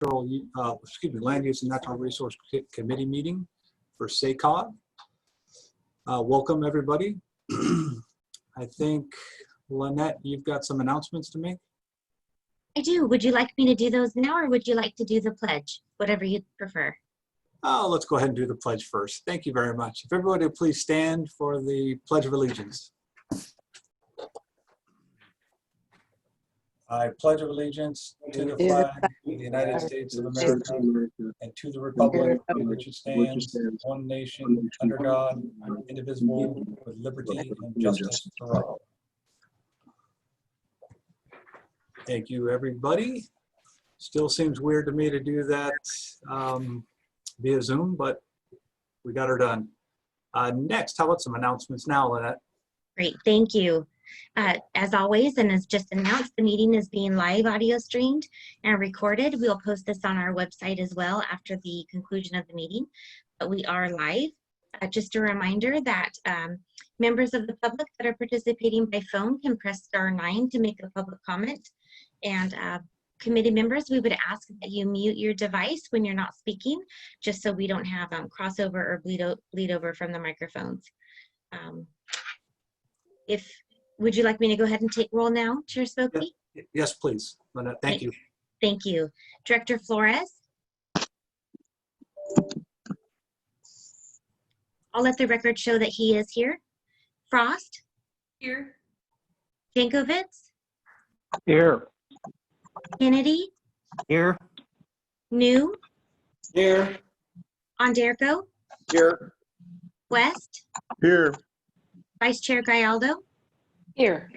Land Use and Natural Resource Committee meeting for SACOG. Welcome, everybody. I think, Lynette, you've got some announcements to make? I do. Would you like me to do those now, or would you like to do the pledge? Whatever you prefer. Oh, let's go ahead and do the pledge first. Thank you very much. If everybody would please stand for the Pledge of Allegiance. I pledge allegiance to the flag of the United States of America and to the republic for which it stands, one nation, under God, indivisible, with liberty and justice for all. Thank you, everybody. Still seems weird to me to do that via Zoom, but we got her done. Next, how about some announcements now, Lynette? Great, thank you. As always, and as just announced, the meeting is being live audio streamed and recorded. We'll post this on our website as well after the conclusion of the meeting, but we are live. Just a reminder that members of the public that are participating by phone can press *9 to make a public comment. And committee members, we would ask that you mute your device when you're not speaking, just so we don't have crossover or bleed over from the microphones. Would you like me to go ahead and take roll now, Chair Spokey? Yes, please. Lynette, thank you. Thank you. Director Flores? I'll let the record show that he is here. Frost? Here. Jankovitz? Here. Kennedy? Here. New? Here. Onderko? Here. West? Here. Vice Chair Gallardo? Here.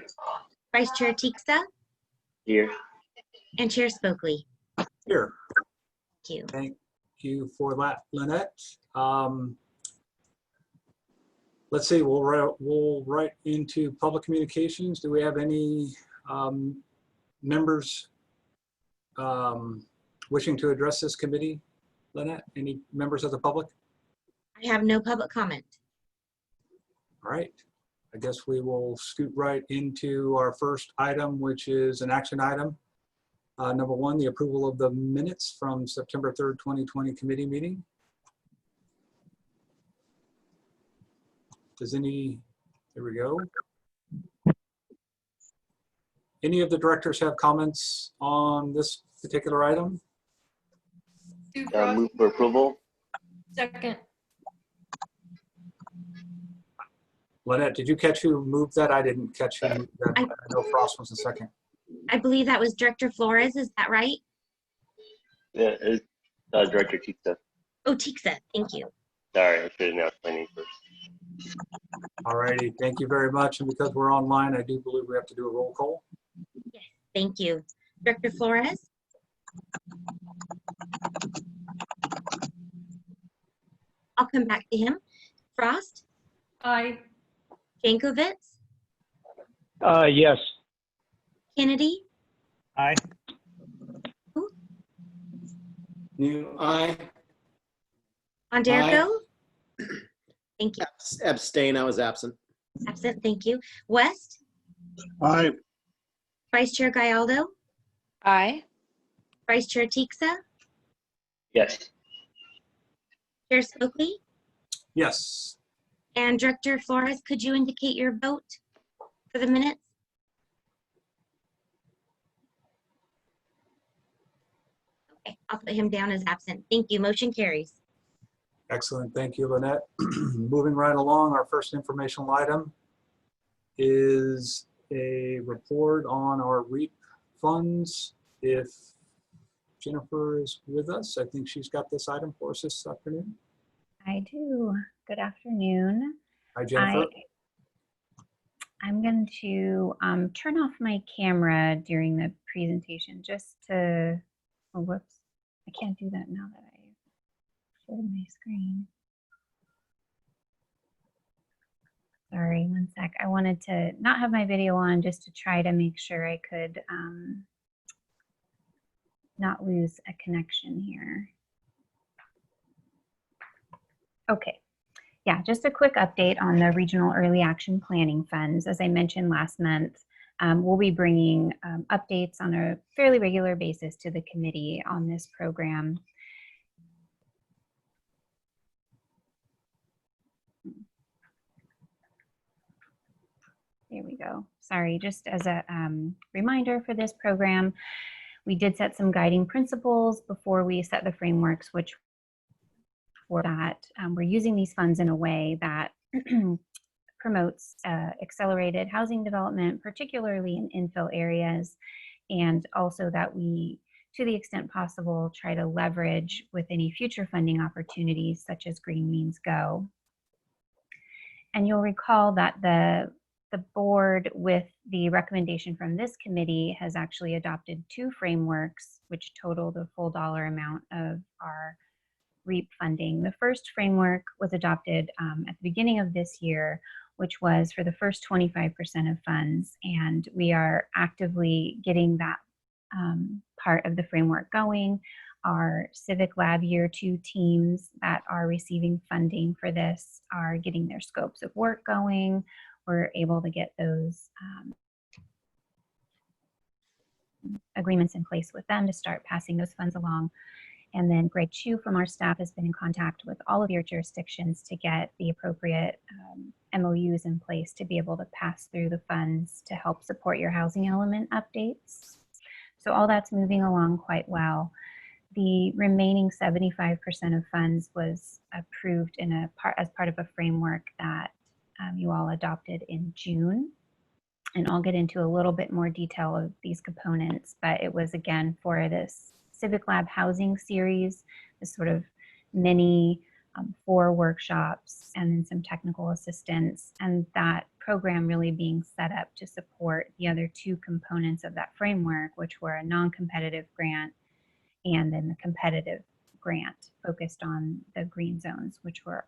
Vice Chair Tixa? Here. And Chair Spokely? Here. Thank you. Thank you for that, Lynette. Let's see, we'll right into public communications. Do we have any members wishing to address this committee? Lynette, any members of the public? I have no public comment. All right. I guess we will scoot right into our first item, which is an action item. Number 1, the approval of the minutes from September 3rd, 2020 committee meeting. There we go. Any of the directors have comments on this particular item? Move for approval. Second. Lynette, did you catch who moved that? I didn't catch who moved that. I know Frost was the second. I believe that was Director Flores. Is that right? Yeah, it's Director Tixa. Oh, Tixa. Thank you. Sorry, I should have announced my name first. All righty. Thank you very much. And because we're online, I do believe we have to do a roll call. Yes. Thank you. Director Flores? I'll come back to him. Frost? Aye. Jankovitz? Yes. Kennedy? Aye. Who? New, aye. Onderko? Thank you. Abstain, I was absent. Absent. Thank you. West? Aye. Vice Chair Gallardo? Aye. Vice Chair Tixa? Yes. Chair Spokely? Yes. And Director Flores, could you indicate your vote for the minutes? Okay, I'll put him down as absent. Thank you. Motion carries. Excellent. Thank you, Lynette. Moving right along, our first informational item is a report on our REAP funds. If Jennifer is with us, I think she's got this item for us this afternoon. I do. Good afternoon. Hi, Jennifer. I'm going to turn off my camera during the presentation just to, oh, whoops. I can't do that now that I showed my screen. Sorry, one sec. I wanted to not have my video on just to try to make sure I could not lose a connection here. Okay. Yeah, just a quick update on the Regional Early Action Planning Funds. As I mentioned last month, We'll be bringing updates on a fairly regular basis to the committee on this program. There we go. Sorry, just as a reminder for this program, we did set some guiding principles before we set the frameworks, which were that we're using these funds in a way that promotes accelerated housing development, particularly in infill areas, and also that we, to the extent possible, try to leverage with any future funding opportunities such as Green Means Go. And you'll recall that the board, with the recommendation from this committee, has actually adopted 2 frameworks which total the full dollar amount of our REAP funding. The first framework was adopted at the beginning of this year, which was for the first 25% of funds, and we are actively getting that part of the framework going. Our Civic Lab Year 2 teams that are receiving funding for this are getting their scopes of work going. We're able to get those agreements in place with them to start passing those funds along. And then Greg Chu from our staff has been in contact with all of your jurisdictions to get the appropriate MOUs in place to be able to pass through the funds to help support your housing element updates. So all that's moving along quite well. The remaining 75% of funds was approved as part of a framework that you all adopted in June. And I'll get into a little bit more detail of these components, but it was again for this Civic Lab housing series, this sort of mini 4 workshops and then some technical assistance, and that program really being set up to support the other 2 components of that framework, which were a non-competitive grant and then the competitive grant focused on the green zones, which we're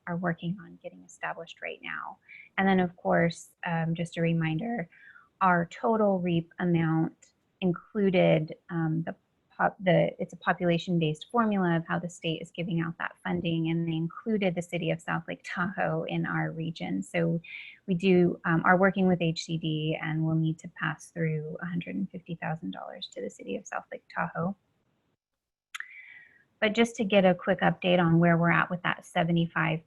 are working on getting established right now. And then of course, just a reminder, our total REAP amount included it's a population-based formula of how the state is giving out that funding, and they included the city of South Lake Tahoe in our region. So we are working with HCD, and we'll need to pass through $150,000 to the city of South Lake Tahoe. But just to get a quick update on where we're at with that 75%,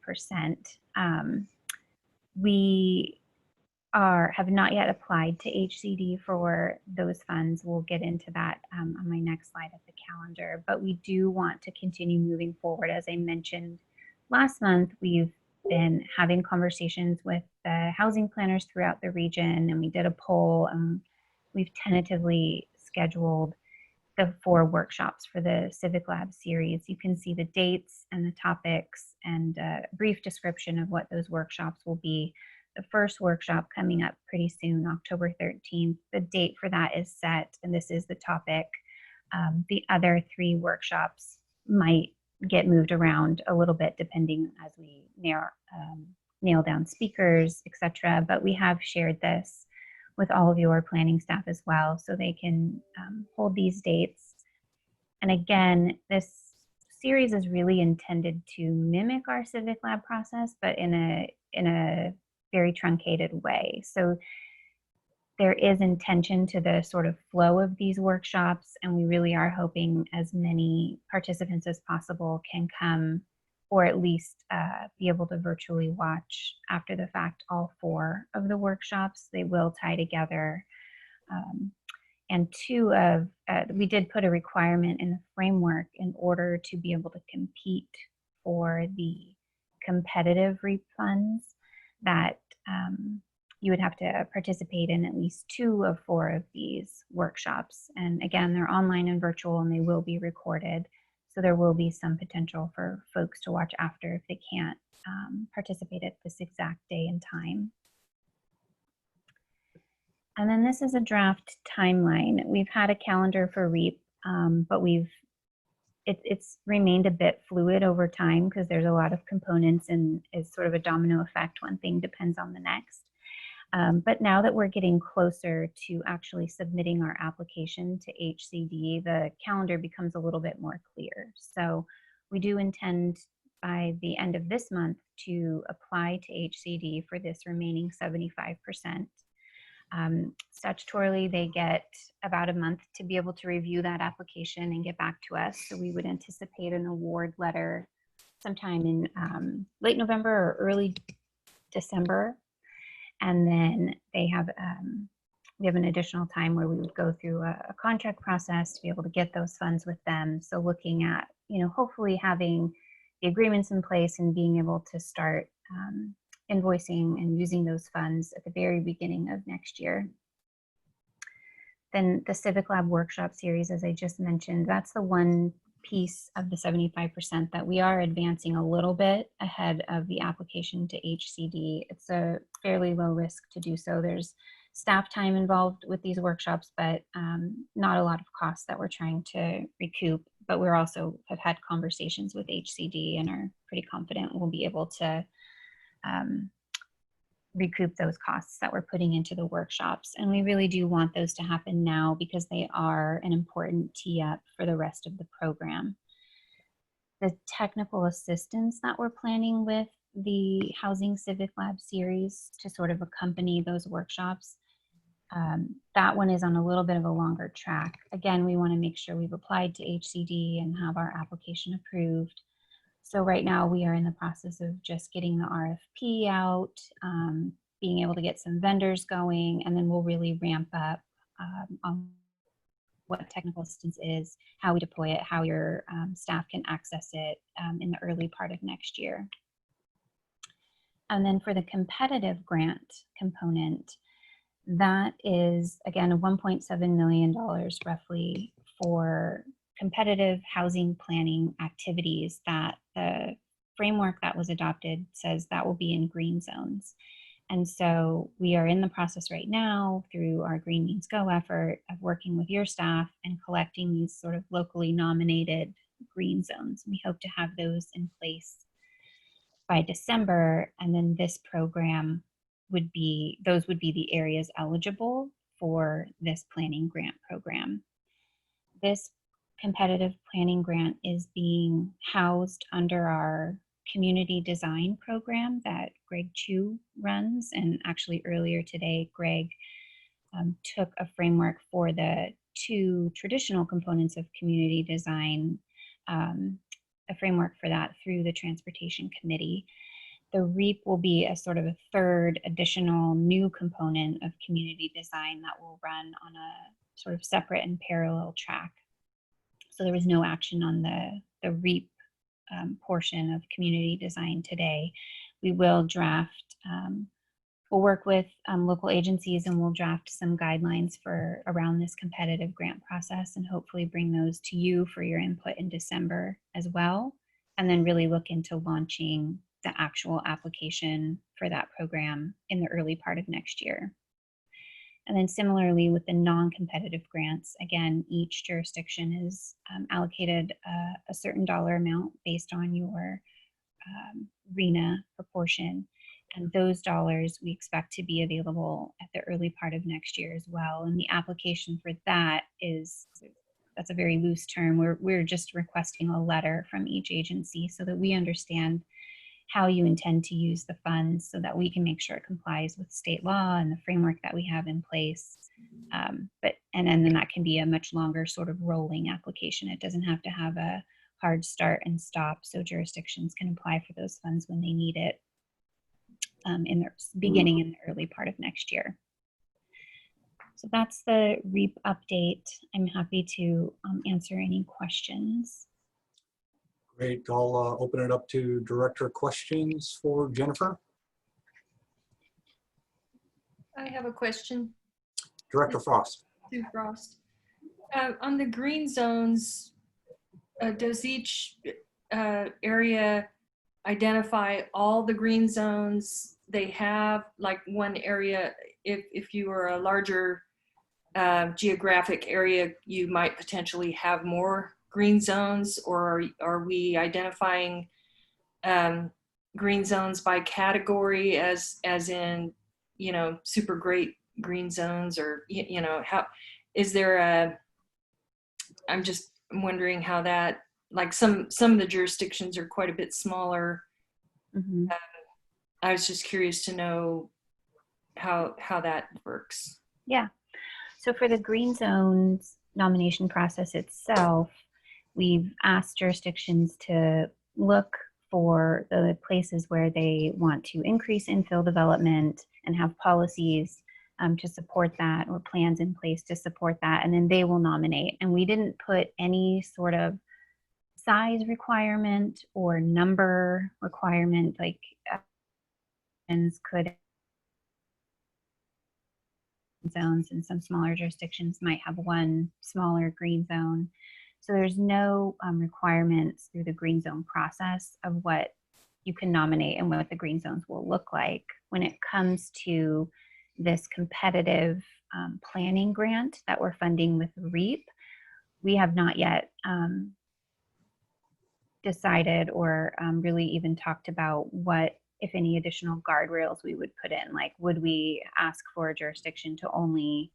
we have not yet applied to HCD for those funds. We'll get into that on my next slide of the calendar, but we do want to continue moving forward. As I mentioned last month, we've been having conversations with the housing planners throughout the region, and we did a poll, and we've tentatively scheduled the 4 workshops for the Civic Lab series. You can see the dates and the topics and a brief description of what those workshops will be. The first workshop coming up pretty soon, October 13th. The date for that is set, and this is the topic. The other 3 workshops might get moved around a little bit depending as we nail down speakers, etc. But we have shared this with all of your planning staff as well, so they can hold these dates. And again, this series is really intended to mimic our Civic Lab process, but in a very truncated way. So there is intention to the sort of flow of these workshops, and we really are hoping as many participants as possible can come, or at least be able to virtually watch after the fact all 4 of the workshops. They will tie together. And we did put a requirement in the framework in order to be able to compete for the competitive REAP funds that you would have to participate in at least 2 of 4 of these workshops. And again, they're online and virtual, and they will be recorded. So there will be some potential for folks to watch after if they can't participate at this exact day and time. And then this is a draft timeline. We've had a calendar for REAP, but it's remained a bit fluid over time because there's a lot of components, and it's sort of a domino effect. One thing depends on the next. But now that we're getting closer to actually submitting our application to HCD, the calendar becomes a little bit more clear. So we do intend by the end of this month to apply to HCD for this remaining 75%. Statutorily, they get about a month to be able to review that application and get back to us. So we would anticipate an award letter sometime in late November or early December. And then they have, we have an additional time where we would go through a contract process to be able to get those funds with them. So looking at, hopefully having the agreements in place and being able to start invoicing and using those funds at the very beginning of next year. Then the Civic Lab workshop series, as I just mentioned, that's the one piece of the 75% that we are advancing a little bit ahead of the application to HCD. It's a fairly low risk to do so. There's staff time involved with these workshops, but not a lot of costs that we're trying to recoup. But we're also have had conversations with HCD and are pretty confident we'll be able to recoup those costs that we're putting into the workshops. And we really do want those to happen now because they are an important tee-up for the rest of the program. The technical assistance that we're planning with the Housing Civic Lab series to sort of accompany those workshops, that one is on a little bit of a longer track. Again, we want to make sure we've applied to HCD and have our application approved. So right now we are in the process of just getting the RFP out, being able to get some vendors going, and then we'll really ramp up on what technical assistance is, how we deploy it, how your staff can access it in the early part of next year. And then for the competitive grant component, that is, again, $1.7 million roughly for competitive housing planning activities that the framework that was adopted says that will be in green zones. And so we are in the process right now through our Green Means Go effort of working with your staff and collecting these sort of locally nominated green zones. We hope to have those in place by December, and then this program would be, those would be the areas eligible for this planning grant program. This competitive planning grant is being housed under our community design program that Greg Chu runs. And actually earlier today, Greg took a framework for the two traditional components of community design, a framework for that through the Transportation Committee. The REAP will be a sort of a third additional new component of community design that will run on a sort of separate and parallel track. So there was no action on the REAP portion of community design today. We will draft, we'll work with local agencies and we'll draft some guidelines for around this competitive grant process and hopefully bring those to you for your input in December as well. And then really look into launching the actual application for that program in the early part of next year. And then similarly with the non-competitive grants, again, each jurisdiction is allocated a certain dollar amount based on your RHNA proportion. And those dollars we expect to be available at the early part of next year as well. And the application for that is, that's a very loose term. We're just requesting a letter from each agency so that we understand how you intend to use the funds so that we can make sure it complies with state law and the framework that we have in place. And then that can be a much longer sort of rolling application. It doesn't have to have a hard start and stop, so jurisdictions can apply for those funds when they need it in the beginning in the early part of next year. So that's the REAP update. I'm happy to answer any questions. Great. I'll open it up to director questions for Jennifer. I have a question. Director Frost. Sue Frost. On the green zones, does each area identify all the green zones they have? Like one area, if you were a larger geographic area, you might potentially have more green zones, or are we identifying green zones by category as in, you know, super great green zones, or, you know, how is there a, I'm just wondering how that, like some of the jurisdictions are quite a bit smaller. Mm-hmm. I was just curious to know how that works. Yeah. So for the green zones nomination process itself, we've asked jurisdictions to look for the places where they want to increase infill development and have policies to support that, or plans in place to support that, and then they will nominate. And we didn't put any sort of size requirement or number requirement, like could zones, and some smaller jurisdictions might have one smaller green zone. So there's no requirements through the green zone process of what you can nominate and what the green zones will look like. When it comes to this competitive planning grant that we're funding with REAP, we have not yet decided or really even talked about what, if any, additional guardrails we would put in. Like, would we ask for a jurisdiction to only,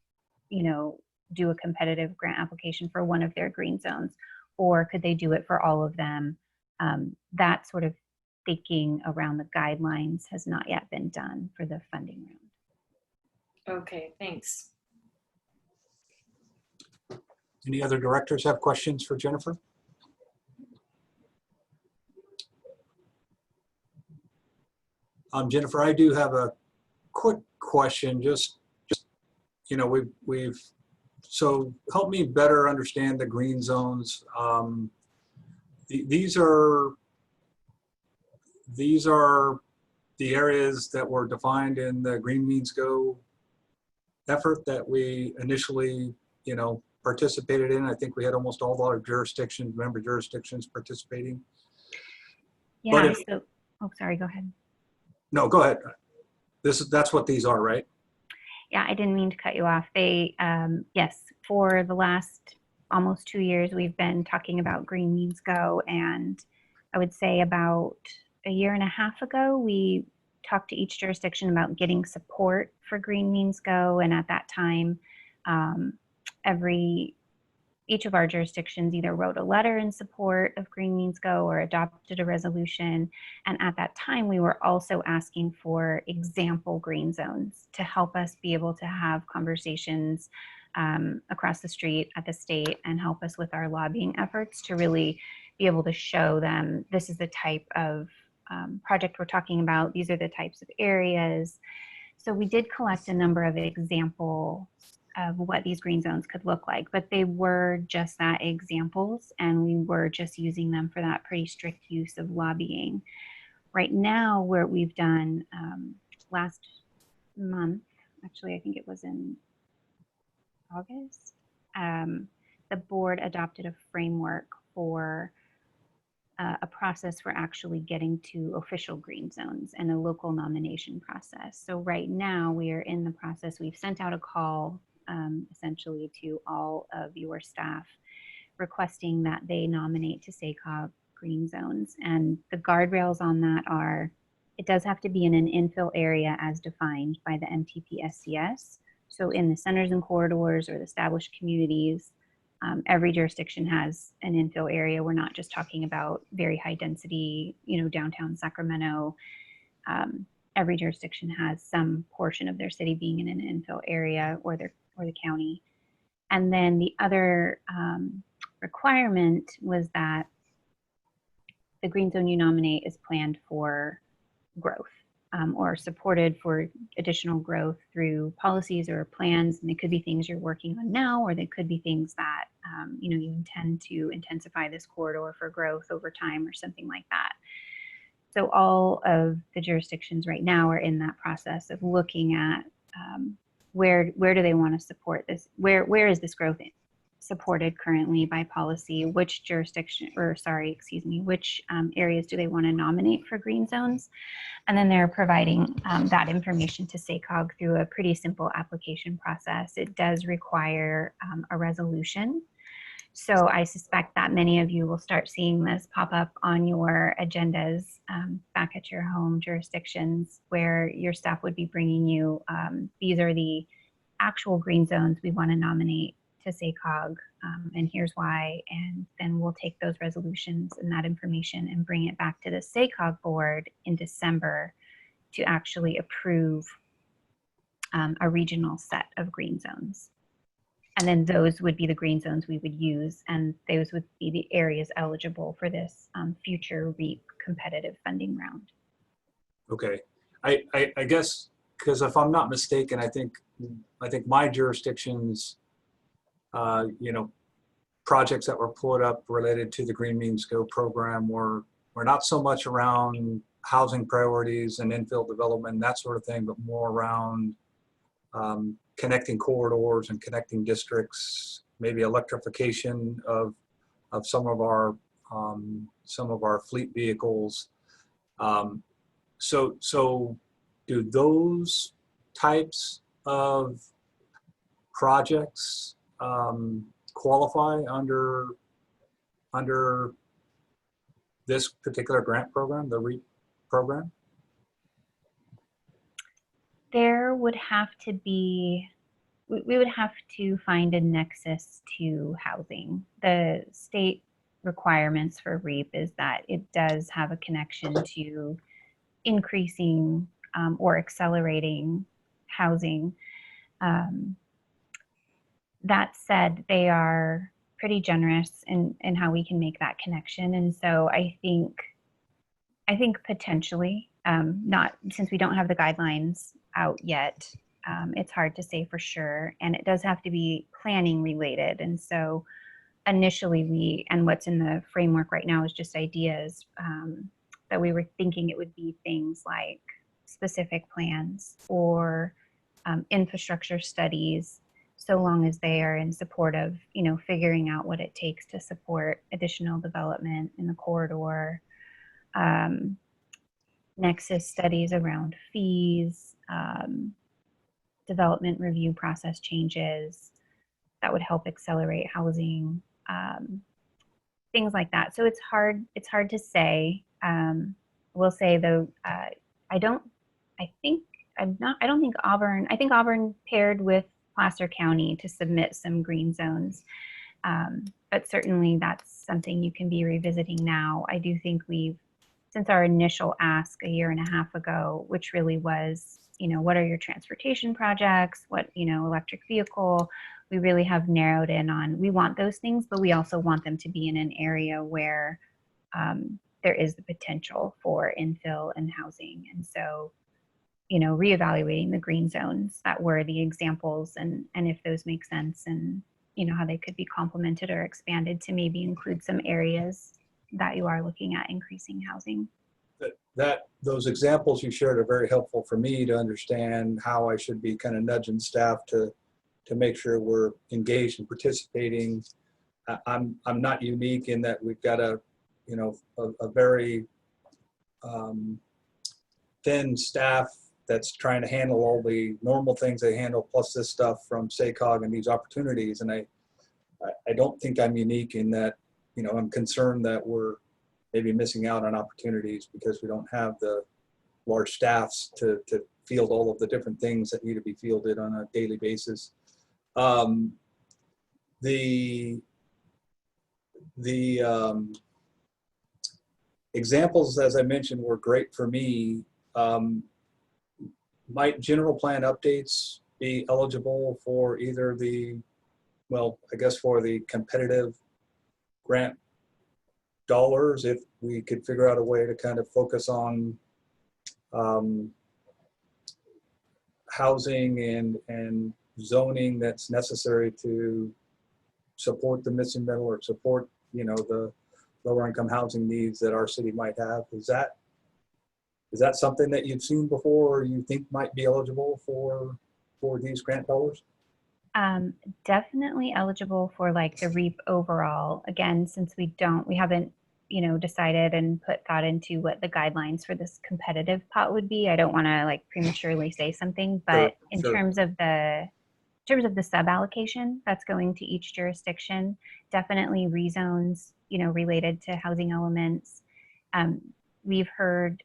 do a competitive grant application for one of their green zones, or could they do it for all of them? That sort of thinking around the guidelines has not yet been done for the funding round. Okay, thanks. Any other directors have questions for Jennifer? Jennifer, I do have a quick question. So help me better understand the green zones. These are the areas that were defined in the Green Means Go effort that we initially, participated in. I think we had almost all our jurisdictions, member jurisdictions participating. Yeah, sorry, go ahead. No, go ahead. That's what these are, right? Yeah, I didn't mean to cut you off. They, yes, for the last almost 2 years, we've been talking about Green Means Go. And I would say about a year and a half ago, we talked to each jurisdiction about getting support for Green Means Go. And at that time, each of our jurisdictions either wrote a letter in support of Green Means Go or adopted a resolution. And at that time, we were also asking for example green zones to help us be able to have conversations across the street at the state and help us with our lobbying efforts to really be able to show them this is the type of project we're talking about. These are the types of areas. So we did collect a number of examples of what these green zones could look like, but they were just that, examples, and we were just using them for that pretty strict use of lobbying. Right now, what we've done last month, actually, I think it was in August, the board adopted a framework for a process for actually getting to official green zones and a local nomination process. So right now we are in the process. We've sent out a call essentially to all of your staff requesting that they nominate to SACOG green zones. And the guardrails on that are, it does have to be in an infill area as defined by the MTP-SCS. So in the centers and corridors or the established communities, every jurisdiction has an infill area. We're not just talking about very high density, downtown Sacramento. Every jurisdiction has some portion of their city being in an infill area, or the county. And then the other requirement was that the green zone you nominate is planned for growth or supported for additional growth through policies or plans. And they could be things you're working on now, or they could be things that you intend to intensify this corridor for growth over time or something like that. So all of the jurisdictions right now are in that process of looking at where do they want to support this? Where is this growth supported currently by policy? Which jurisdiction, which areas do they want to nominate for green zones? And then they're providing that information to SACOG through a pretty simple application process. It does require a resolution. So I suspect that many of you will start seeing this pop up on your agendas back at your home jurisdictions, where your staff would be bringing you, these are the actual green zones we want to nominate to SACOG, and here's why. And then we'll take those resolutions and that information and bring it back to the SACOG board in December to actually approve a regional set of green zones. And then those would be the green zones we would use, and those would be the areas eligible for this future REAP competitive funding round. Okay, I guess, because if I'm not mistaken, I think my jurisdiction's, you know, projects that were put up related to the Green Means Go program were not so much around housing priorities and infill development, that sort of thing, but more around connecting corridors and connecting districts, maybe electrification of some of our fleet vehicles. So do those types of projects qualify under this particular grant program, the REAP program? There would have to be, we would have to find a nexus to housing. The state requirements for REAP is that it does have a connection to increasing or accelerating housing. That said, they are pretty generous in how we can make that connection. And so I think potentially, not since we don't have the guidelines out yet, it's hard to say for sure. And it does have to be planning related. And so initially and what's in the framework right now is just ideas that we were thinking it would be things like specific plans or infrastructure studies, so long as they are in support of, you know, figuring out what it takes to support additional development in the corridor, nexus studies around fees, development review process changes that would help accelerate housing, things like that. So it's hard to say. We'll say though, I don't think Auburn paired with Placer County to submit some green zones. But certainly that's something you can be revisiting now. I do think since our initial ask a year and a half ago, which really was, you know, what are your transportation projects? What, you know, electric vehicle? We really have narrowed in on, we want those things, but we also want them to be in an area where there is the potential for infill and housing. And so, you know, reevaluating the green zones that were the examples and if those make sense and, you know, how they could be complemented or expanded to maybe include some areas that you are looking at increasing housing. Those examples you shared are very helpful for me to understand how I should be kind of nudging staff to make sure we're engaged and participating. I'm not unique in that we've got a very thin staff that's trying to handle all the normal things they handle, plus this stuff from SACOG and these opportunities. And I don't think I'm unique in that, you know, I'm concerned that we're maybe missing out on opportunities because we don't have the large staffs to field all of the different things that need to be fielded on a daily basis. The examples, as I mentioned, were great for me. Might general plan updates be eligible for either for the competitive grant dollars, if we could figure out a way to kind of focus on housing and zoning that's necessary to support the missing middle or support, you know, the lower income housing needs that our city might have. Is that something that you've seen before or you think might be eligible for these grant dollars? Definitely eligible for like the REAP overall. Again, since we haven't, you know, decided and put thought into what the guidelines for this competitive pot would be. I don't want to like prematurely say something, but in terms of the sub allocation that's going to each jurisdiction, definitely rezones, you know, related to housing elements. We've heard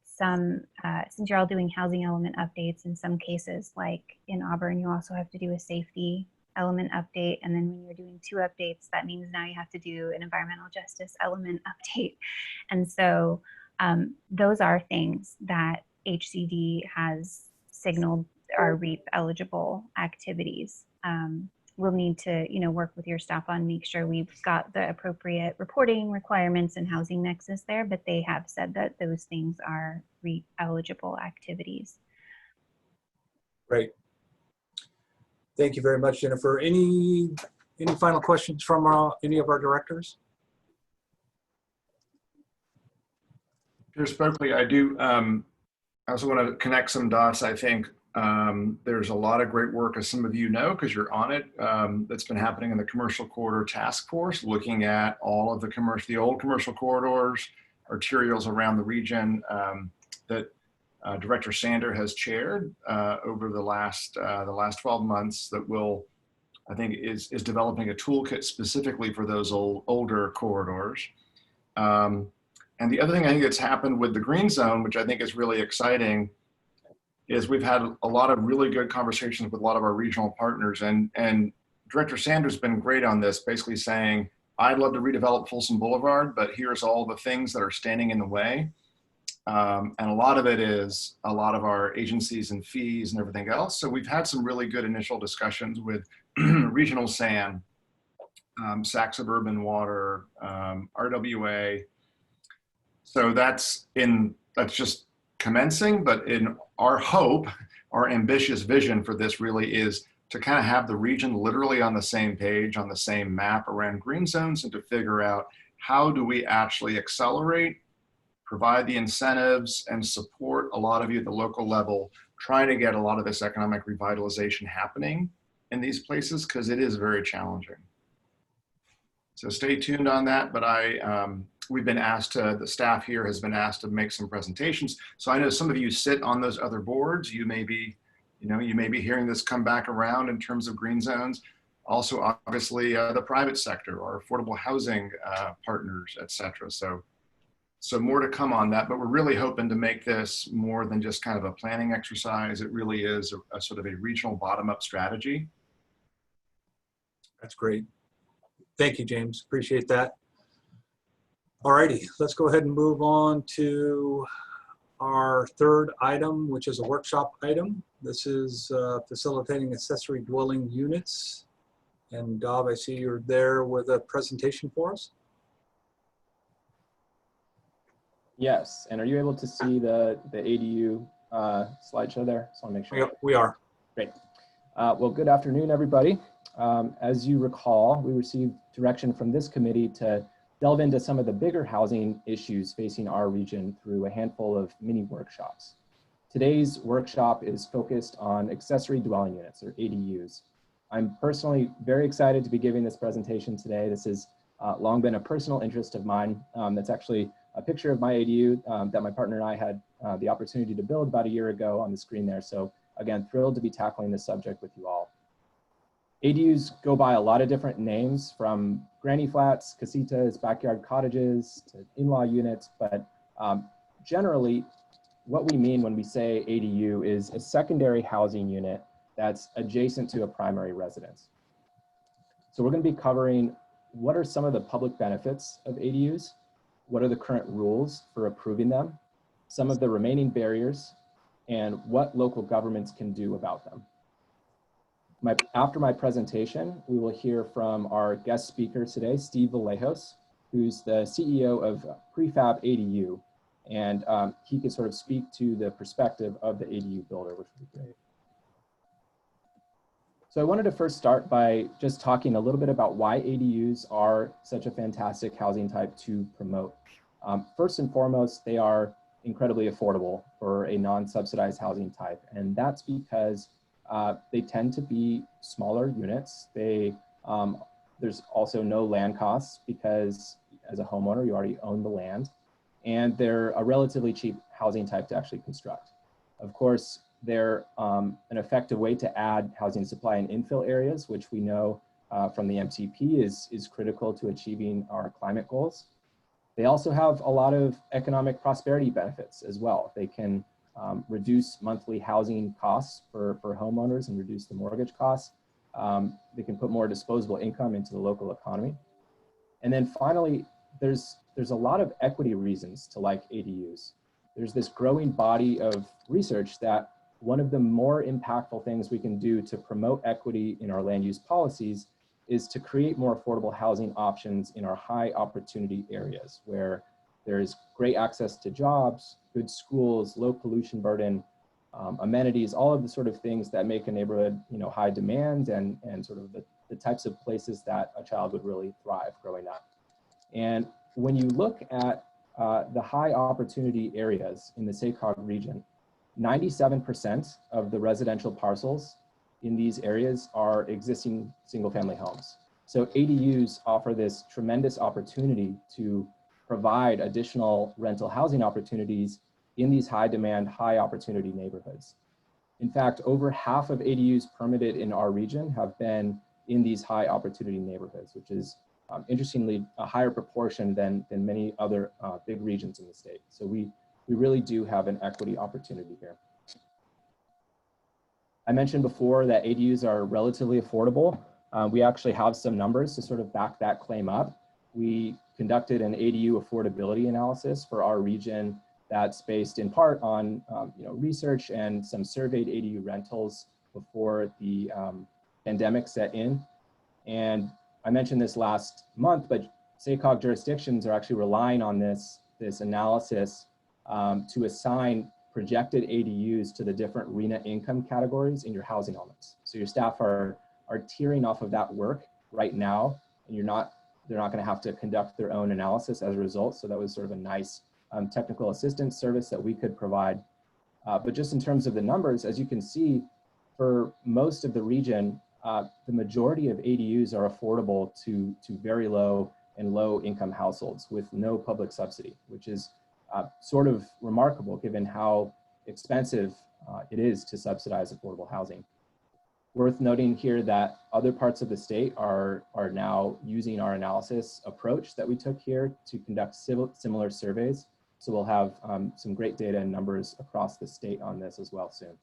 some, since you're all doing housing element updates, in some cases, like in Auburn, you also have to do a safety element update. And then when you're doing 2 updates, that means now you have to do an environmental justice element update. And so those are things that HCD has signaled are REAP eligible activities. We'll need to, work with your staff on make sure we've got the appropriate reporting requirements and housing nexus there, but they have said that those things are REAP eligible activities. Great. Thank you very much, Jennifer. Any final questions from any of our directors? Chair Spokley, I do. I also want to connect some dots. I think there's a lot of great work, as some of you know, because you're on it, that's been happening in the Commercial Corridor Task Force, looking at all of the old commercial corridors, arterials around the region that Director Sander has chaired over the last 12 months. That will, I think, is developing a toolkit specifically for those older corridors. And the other thing I think that's happened with the Green Zone, which I think is really exciting, is we've had a lot of really good conversations with a lot of our regional partners, and Director Sanders has been great on this, basically saying, I'd love to redevelop Folsom Boulevard, but here's all the things that are standing in the way. And a lot of it is a lot of our agencies and fees and everything else. So we've had some really good initial discussions with Regional SAN, SAC Suburban Water, RWA. So that's just commencing, but in our hope, our ambitious vision for this really is to kind of have the region literally on the same page, on the same map around green zones, and to figure out how do we actually accelerate, provide the incentives, and support a lot of you at the local level, trying to get a lot of this economic revitalization happening in these places, because it is very challenging. So stay tuned on that, but we've been asked the staff here has been asked to make some presentations. So I know some of you sit on those other boards. You may be hearing this come back around in terms of green zones. Also, obviously, the private sector, our affordable housing partners, et cetera. So more to come on that, but we're really hoping to make this more than just kind of a planning exercise. It really is a sort of a regional bottom-up strategy. That's great. Thank you, James. Appreciate that. All righty, let's go ahead and move on to our third item, which is a workshop item. This is facilitating accessory dwelling units. And Dov, I see you're there with a presentation for us. Yes, and are you able to see the ADU slideshow there? Just want to make sure. Yep, we are. Great. Well, good afternoon, everybody. As you recall, we received direction from this committee to delve into some of the bigger housing issues facing our region through a handful of mini workshops. Today's workshop is focused on accessory dwelling units, or ADUs. I'm personally very excited to be giving this presentation today. This has long been a personal interest of mine. That's actually a picture of my ADU that my partner and I had the opportunity to build about a year ago on the screen there. So again, thrilled to be tackling this subject with you all. ADUs go by a lot of different names, from granny flats, casitas, backyard cottages, to in-law units, but generally what we mean when we say ADU is a secondary housing unit that's adjacent to a primary residence. So we're going to be covering what are some of the public benefits of ADUs, what are the current rules for approving them, some of the remaining barriers, and what local governments can do about them. After my presentation, we will hear from our guest speaker today, Steve Vallejos, who's the CEO of Prefab ADU, and he can sort of speak to the perspective of the ADU builder, which would be great. So I wanted to first start by just talking a little bit about why ADUs are such a fantastic housing type to promote. First and foremost, they are incredibly affordable for a non-subsidized housing type, and that's because they tend to be smaller units. There's also no land costs because as a homeowner, you already own the land, and they're a relatively cheap housing type to actually construct. Of course, they're an effective way to add housing supply in infill areas, which we know from the MCP is critical to achieving our climate goals. They also have a lot of economic prosperity benefits as well. They can reduce monthly housing costs for homeowners and reduce the mortgage costs. They can put more disposable income into the local economy. And then finally, there's a lot of equity reasons to like ADUs. There's this growing body of research that one of the more impactful things we can do to promote equity in our land use policies is to create more affordable housing options in our high opportunity areas where there's great access to jobs, good schools, low pollution burden, amenities, all of the sort of things that make a neighborhood, high demand and sort of the types of places that a child would really thrive growing up. And when you look at the high opportunity areas in the SACOG region, 97% of the residential parcels in these areas are existing single family homes. So ADUs offer this tremendous opportunity to provide additional rental housing opportunities in these high demand, high opportunity neighborhoods. In fact, over half of ADUs permitted in our region have been in these high opportunity neighborhoods, which is interestingly a higher proportion than many other big regions in the state. So we really do have an equity opportunity here. I mentioned before that ADUs are relatively affordable. We actually have some numbers to sort of back that claim up. We conducted an ADU affordability analysis for our region that's based in part on research and some surveyed ADU rentals before the pandemic set in. And I mentioned this last month, but SACOG jurisdictions are actually relying on this analysis to assign projected ADUs to the different RHNA income categories in your housing elements. So your staff are tiering off of that work right now, and they're not going to have to conduct their own analysis as a result. So that was sort of a nice technical assistance service that we could provide. But just in terms of the numbers, as you can see, for most of the region, the majority of ADUs are affordable to very low and low income households with no public subsidy, which is sort of remarkable given how expensive it is to subsidize affordable housing. Worth noting here that other parts of the state are now using our analysis approach that we took here to conduct similar surveys. So we'll have some great data and numbers across the state on this as well soon.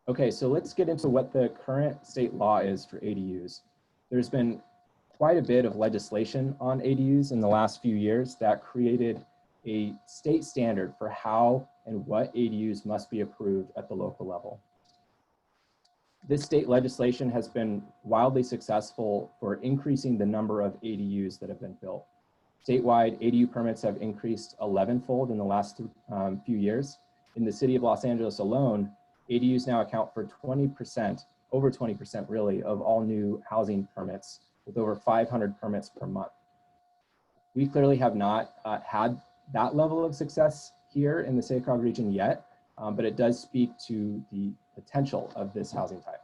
Okay, so let's get into what the current state law is for ADUs. There's been quite a bit of legislation on ADUs in the last few years that created a state standard for how and what ADUs must be approved at the local level. This state legislation has been wildly successful for increasing the number of ADUs that have been built. Statewide, ADU permits have increased 11-fold in the last few years. In the city of Los Angeles alone, ADUs now account for 20%, over 20% really, of all new housing permits, with over 500 permits per month. We clearly have not had that level of success here in the SACOG region yet, but it does speak to the potential of this housing type.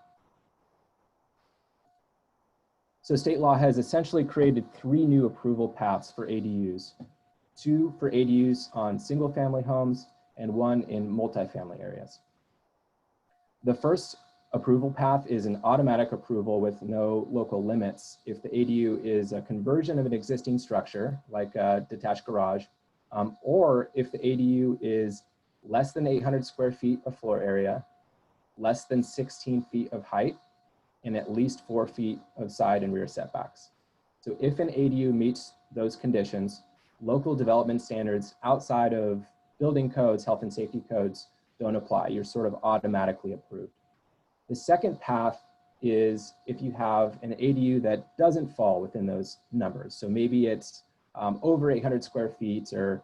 So state law has essentially created 3 new approval paths for ADUs, 2 for ADUs on single family homes and 1 in multifamily areas. The first approval path is an automatic approval with no local limits if the ADU is a conversion of an existing structure, like a detached garage, or if the ADU is less than 800 square feet of floor area, less than 16 feet of height, and at least 4 feet of side and rear setbacks. So if an ADU meets those conditions, local development standards outside of building codes, health and safety codes, don't apply. You're sort of automatically approved. The second path is if you have an ADU that doesn't fall within those numbers. So maybe it's over 800 square feet, or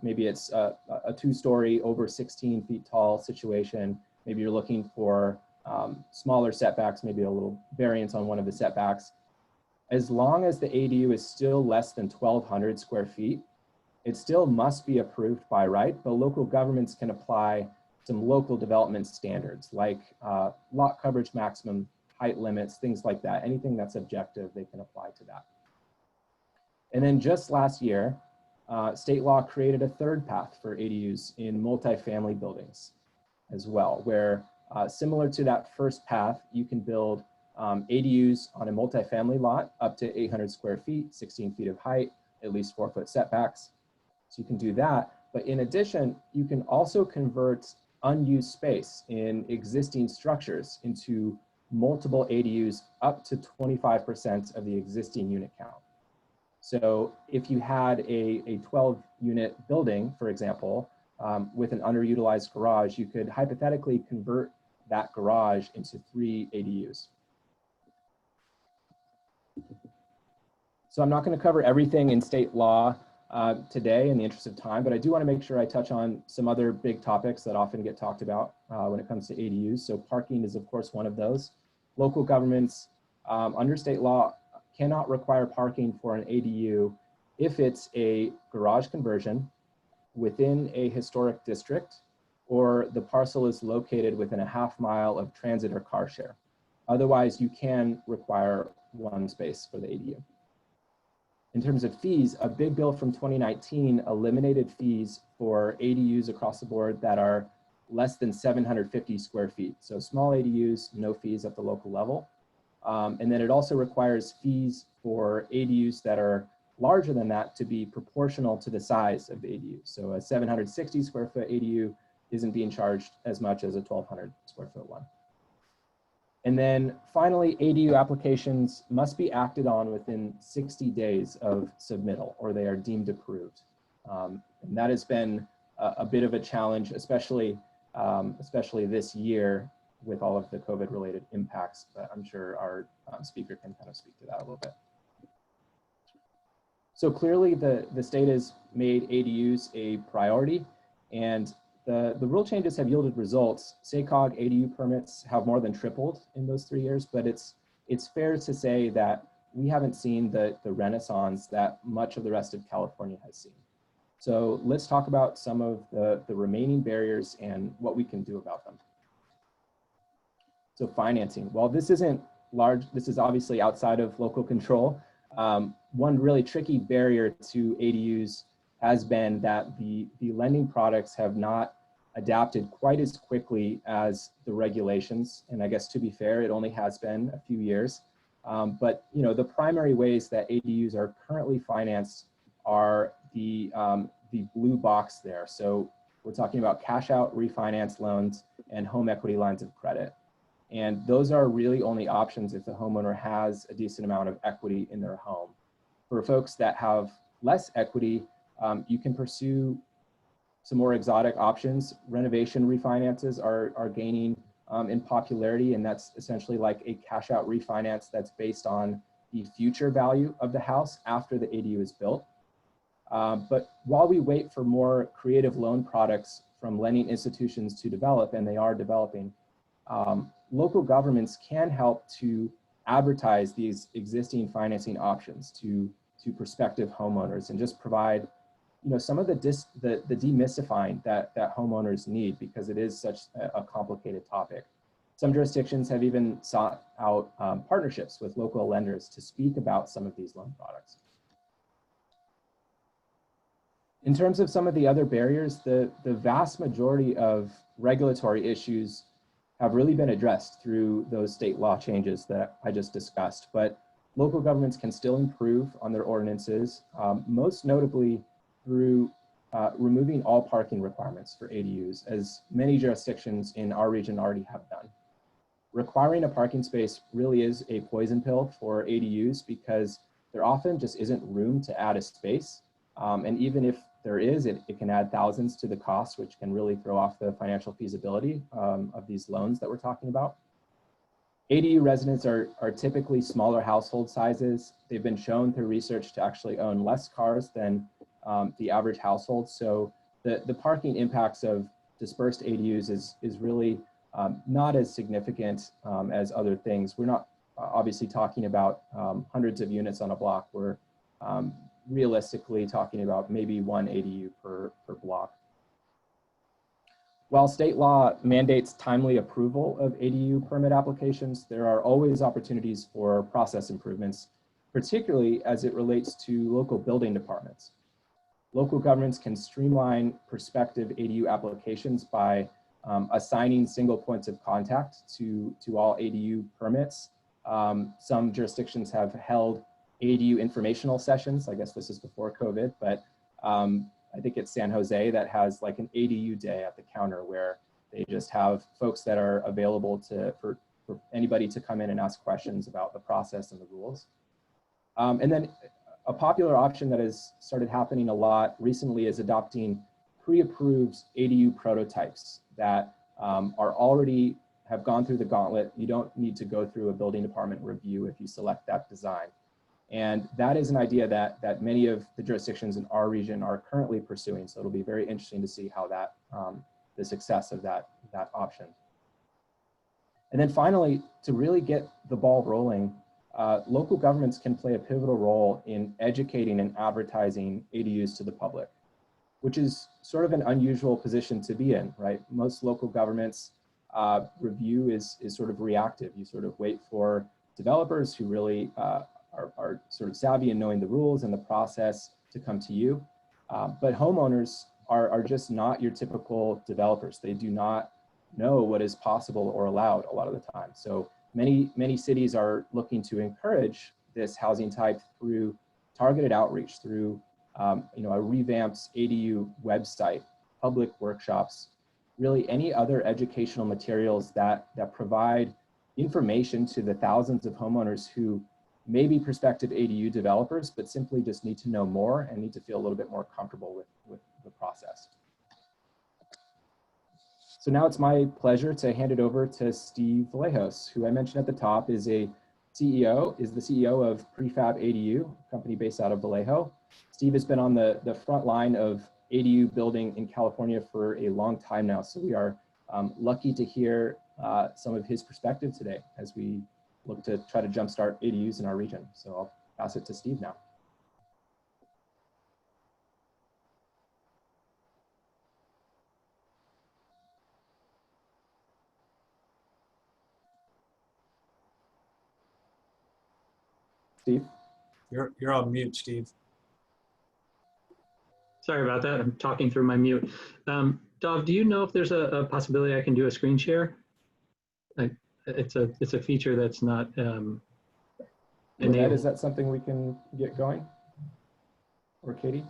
maybe it's a 2-story over 16 feet tall situation. Maybe you're looking for smaller setbacks, maybe a little variance on one of the setbacks. As long as the ADU is still less than 1,200 square feet, it still must be approved by right, but local governments can apply some local development standards like lot coverage maximum, height limits, things like that. Anything that's objective, they can apply to that. And then just last year, state law created a third path for ADUs in multifamily buildings as well, where similar to that first path, you can build ADUs on a multifamily lot up to 800 square feet, 16 feet of height, at least 4-foot setbacks. So you can do that. But in addition, you can also convert unused space in existing structures into multiple ADUs up to 25% of the existing unit count. So if you had a 12-unit building, for example, with an underutilized garage, you could hypothetically convert that garage into 3 ADUs. So I'm not going to cover everything in state law today in the interest of time, but I do want to make sure I touch on some other big topics that often get talked about when it comes to ADUs. So parking is of course one of those. Local governments under state law cannot require parking for an ADU if it's a garage conversion within a historic district or the parcel is located within a half mile of transit or car share. Otherwise, you can require 1 space for the ADU. In terms of fees, a big bill from 2019 eliminated fees for ADUs across the board that are less than 750 square feet. So small ADUs, no fees at the local level. And then it also requires fees for ADUs that are larger than that to be proportional to the size of the ADU. So a 760 square foot ADU isn't being charged as much as a 1,200 square foot one. And then finally, ADU applications must be acted on within 60 days of submittal, or they are deemed approved. And that has been a bit of a challenge, especially this year with all of the COVID-related impacts. But I'm sure our speaker can kind of speak to that a little bit. So clearly, the state has made ADUs a priority, and the rule changes have yielded results. SACOG ADU permits have more than tripled in those 3 years, but it's fair to say that we haven't seen the renaissance that much of the rest of California has seen. So let's talk about some of the remaining barriers and what we can do about them. So financing, while this isn't large, this is obviously outside of local control. One really tricky barrier to ADUs has been that the lending products have not adapted quite as quickly as the regulations. And I guess to be fair, it only has been a few years. But you know, the primary ways that ADUs are currently financed are the blue box there. So we're talking about cash out refinance loans and home equity lines of credit. And those are really only options if the homeowner has a decent amount of equity in their home. For folks that have less equity, you can pursue some more exotic options. Renovation refinances are gaining in popularity, and that's essentially like a cash out refinance that's based on the future value of the house after the ADU is built. But while we wait for more creative loan products from lending institutions to develop, and they are developing, local governments can help to advertise these existing financing options to prospective homeowners and just provide, you know, some of the demystifying that homeowners need, because it is such a complicated topic. Some jurisdictions have even sought out partnerships with local lenders to speak about some of these loan products. In terms of some of the other barriers, the vast majority of regulatory issues have really been addressed through those state law changes that I just discussed, but local governments can still improve on their ordinances, most notably through removing all parking requirements for ADUs, as many jurisdictions in our region already have done. Requiring a parking space really is a poison pill for ADUs because there often just isn't room to add a space. And even if there is, it can add thousands to the cost, which can really throw off the financial feasibility of these loans that we're talking about. ADU residents are typically smaller household sizes. They've been shown through research to actually own less cars than the average household. So the parking impacts of dispersed ADUs is really not as significant as other things. We're not obviously talking about hundreds of units on a block. We're realistically talking about maybe 1 ADU per block. While state law mandates timely approval of ADU permit applications, there are always opportunities for process improvements, particularly as it relates to local building departments. Local governments can streamline prospective ADU applications by assigning single points of contact to all ADU permits. Some jurisdictions have held ADU informational sessions. I guess this is before COVID, but I think it's San Jose that has like an ADU day at the counter where they just have folks that are available for anybody to come in and ask questions about the process and the rules. And then a popular option that has started happening a lot recently is adopting pre-approves ADU prototypes that are already have gone through the gauntlet. You don't need to go through a building department review if you select that design. And that is an idea that many of the jurisdictions in our region are currently pursuing. So it'll be very interesting to see how that, the success of that option. And then finally, to really get the ball rolling, local governments can play a pivotal role in educating and advertising ADUs to the public, which is sort of an unusual position to be in, right? Most local governments review is sort of reactive. You sort of wait for developers who really are sort of savvy in knowing the rules and the process to come to you. But homeowners are just not your typical developers. They do not know what is possible or allowed a lot of the time. So many cities are looking to encourage this housing type through targeted outreach, through a revamped ADU website, public workshops, really any other educational materials that provide information to the thousands of homeowners who may be prospective ADU developers, but simply just need to know more and need to feel a little bit more comfortable with the process. So now it's my pleasure to hand it over to Steve Vallejos, who I mentioned at the top is the CEO of Prefab ADU, a company based out of Vallejo. Steve has been on the front line of ADU building in California for a long time now. So we are lucky to hear some of his perspective today as we look to try to jumpstart ADUs in our region. So I'll pass it to Steve now. Steve? You're on mute, Steve. Sorry about that. I'm talking through my mute. Dov, do you know if there's a possibility I can do a screen share? It's a feature that's not enabled. Is that something we can get going? Or Katie?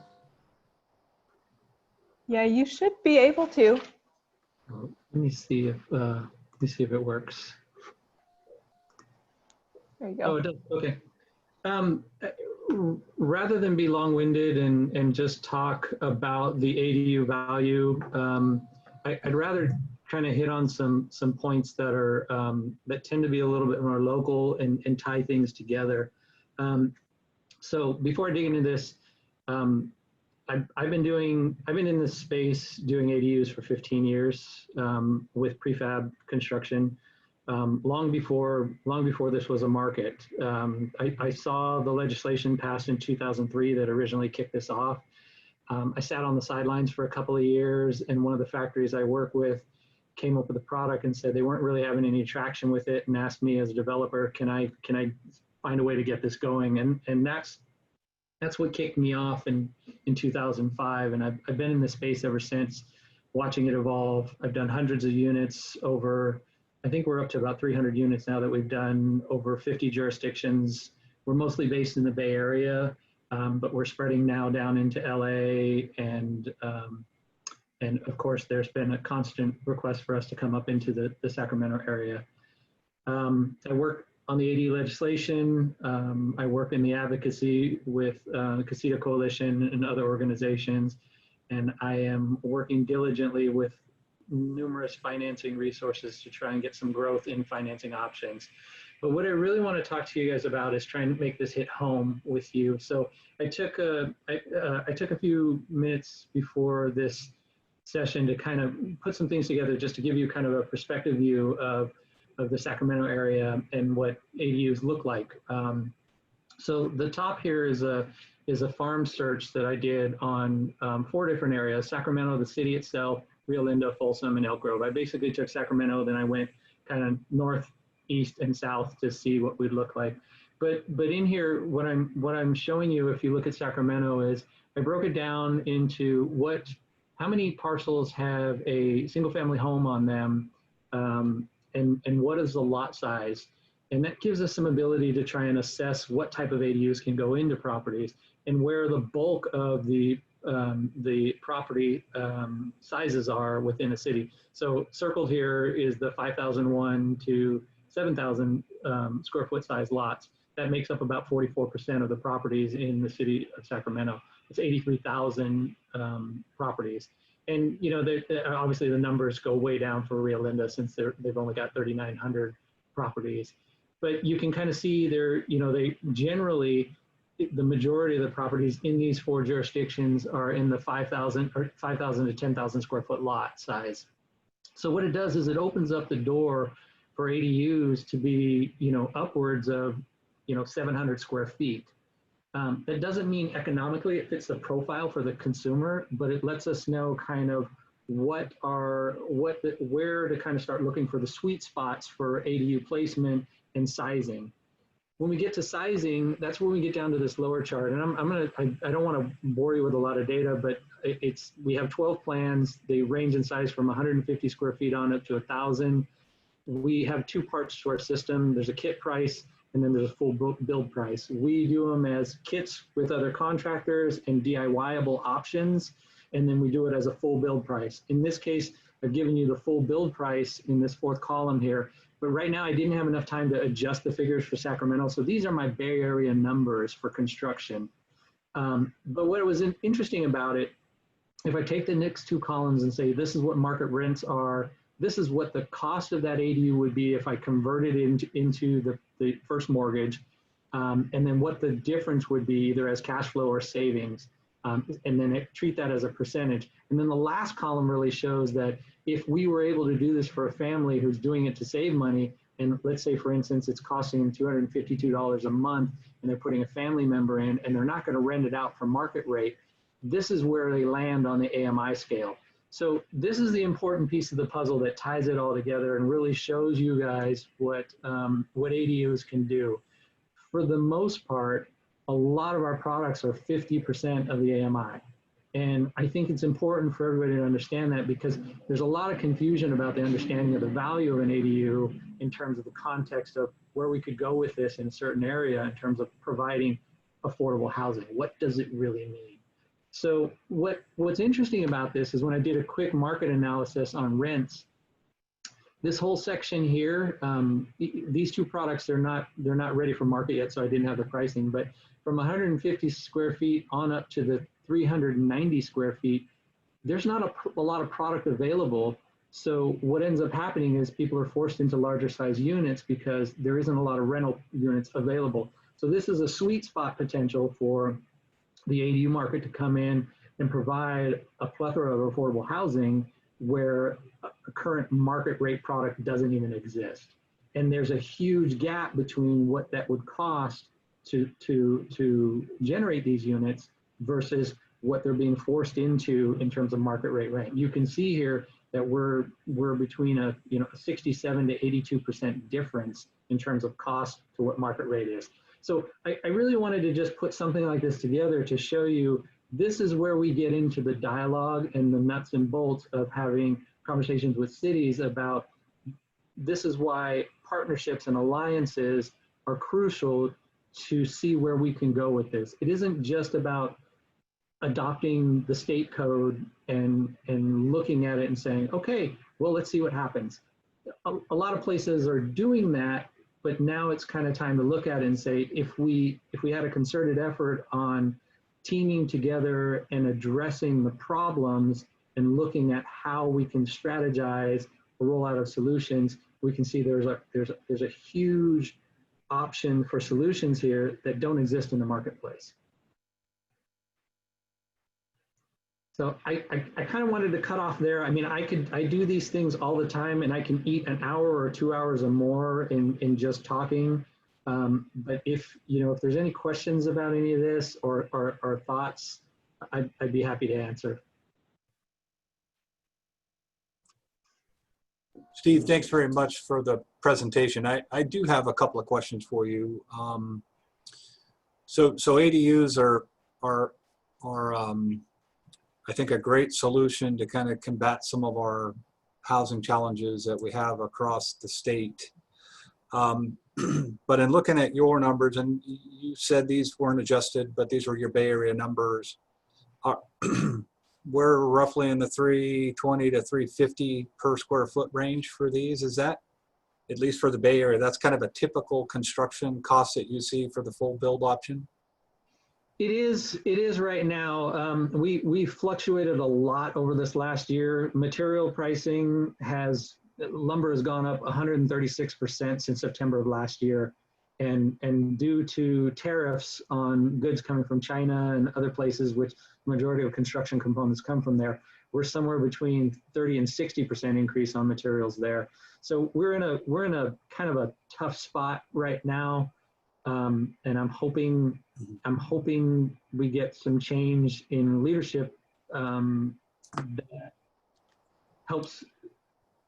Yeah, you should be able to. Let me see if it works. There you go. Oh, it does. Okay. Rather than be long-winded and just talk about the ADU value, I'd rather kind of hit on some points that are that tend to be a little bit more local and tie things together. So before I dig into this, I've been in this space doing ADUs for 15 years with prefab construction. Long before this was a market. I saw the legislation passed in 2003 that originally kicked this off. I sat on the sidelines for a couple of years, and one of the factories I work with came up with a product and said they weren't really having any traction with it, and asked me as a developer, can I find a way to get this going? And that's what kicked me off in 2005, and I've been in this space ever since, watching it evolve. I've done hundreds of units over. I think we're up to about 300 units now that we've done over 50 jurisdictions. We're mostly based in the Bay Area, but we're spreading now down into LA, and of course there's been a constant request for us to come up into the Sacramento area. I work on the AD legislation. I work in the advocacy with the Casita Coalition and other organizations, and I am working diligently with numerous financing resources to try and get some growth in financing options. But what I really want to talk to you guys about is trying to make this hit home with you. So I took a few minutes before this session to kind of put some things together just to give you kind of a perspective view of the Sacramento area and what ADUs look like. So the top here is a farm search that I did on 4 different areas: Sacramento, the city itself, Rio Linda, Folsom, and Elk Grove. I basically took Sacramento, then I went kind of north, east, and south to see what we'd look like. But in here, what I'm showing you, if you look at Sacramento, is I broke it down into how many parcels have a single-family home on them, and what is the lot size. And that gives us some ability to try and assess what type of ADUs can go into properties and where the bulk of the property sizes are within a city. So circled here is the 5,001 to 7,000 square foot size lots. That makes up about 44% of the properties in the city of Sacramento. It's 83,000 properties. And you know, obviously the numbers go way down for Rio Linda since they've only got 3,900 properties. But you can kind of see they generally, the majority of the properties in these 4 jurisdictions are in the 5,000 to 10,000 square foot lot size. So what it does is it opens up the door for ADUs to be, upwards of, 700 square feet. That doesn't mean economically it fits the profile for the consumer, but it lets us know kind of where to kind of start looking for the sweet spots for ADU placement and sizing. When we get to sizing, that's when we get down to this lower chart. And I don't want to bore you with a lot of data, but we have 12 plans. They range in size from 150 square feet on up to 1,000. We have 2 parts to our system. There's a kit price, and then there's a full build price. We do them as kits with other contractors and DIY-able options, and then we do it as a full build price. In this case, I've given you the full build price in this 4th column here, but right now I didn't have enough time to adjust the figures for Sacramento, so these are my Bay Area numbers for construction. But what was interesting about it, if I take the next 2 columns and say this is what market rents are, this is what the cost of that ADU would be if I converted it into the first mortgage, and then what the difference would be either as cash flow or savings, and then treat that as a percentage. And then the last column really shows that if we were able to do this for a family who's doing it to save money, and let's say, for instance, it's costing them $252 a month, and they're putting a family member in, and they're not going to rent it out for market rate, this is where they land on the AMI scale. So this is the important piece of the puzzle that ties it all together and really shows you guys what ADUs can do. For the most part, a lot of our products are 50% of the AMI. And I think it's important for everybody to understand that, because there's a lot of confusion about the understanding of the value of an ADU in terms of the context of where we could go with this in a certain area in terms of providing affordable housing. What does it really mean? So what's interesting about this is when I did a quick market analysis on rents, this whole section here, these 2 products, they're not ready for market yet, so I didn't have the pricing, but from 150 square feet on up to the 390 square feet, there's not a lot of product available. So what ends up happening is people are forced into larger size units because there isn't a lot of rental units available. So this is a sweet spot potential for the ADU market to come in and provide a plethora of affordable housing where a current market rate product doesn't even exist. And there's a huge gap between what that would cost to generate these units versus what they're being forced into in terms of market rate rent. You can see here that we're between a 67 to 82% difference in terms of cost to what market rate is. So I really wanted to just put something like this together to show you this is where we get into the dialogue and the nuts and bolts of having conversations with cities about this is why partnerships and alliances are crucial to see where we can go with this. It isn't just about adopting the state code and looking at it and saying, okay, well, let's see what happens. A lot of places are doing that, but now it's kind of time to look at it and say, if we had a concerted effort on teaming together and addressing the problems and looking at how we can strategize a rollout of solutions, we can see there's a huge option for solutions here that don't exist in the marketplace. So I kind of wanted to cut off there. I mean, I do these things all the time, and I can eat an hour or 2 hours or more in just talking. But if there's any questions about any of this or thoughts, I'd be happy to answer. Steve, thanks very much for the presentation. I do have a couple of questions for you. So ADUs are I think a great solution to kind of combat some of our housing challenges that we have across the state. But in looking at your numbers, and you said these weren't adjusted, but these were your Bay Area numbers, we're roughly in the $320 to $350 per square foot range for these. Is that, at least for the Bay Area, that's kind of a typical construction cost that you see for the full build option? It is right now. We fluctuated a lot over this last year. Material pricing lumber has gone up 136% since September of last year. And due to tariffs on goods coming from China and other places, which the majority of construction components come from there, we're somewhere between 30 and 60% increase on materials there. So we're in a kind of a tough spot right now. And I'm hoping we get some change in leadership that helps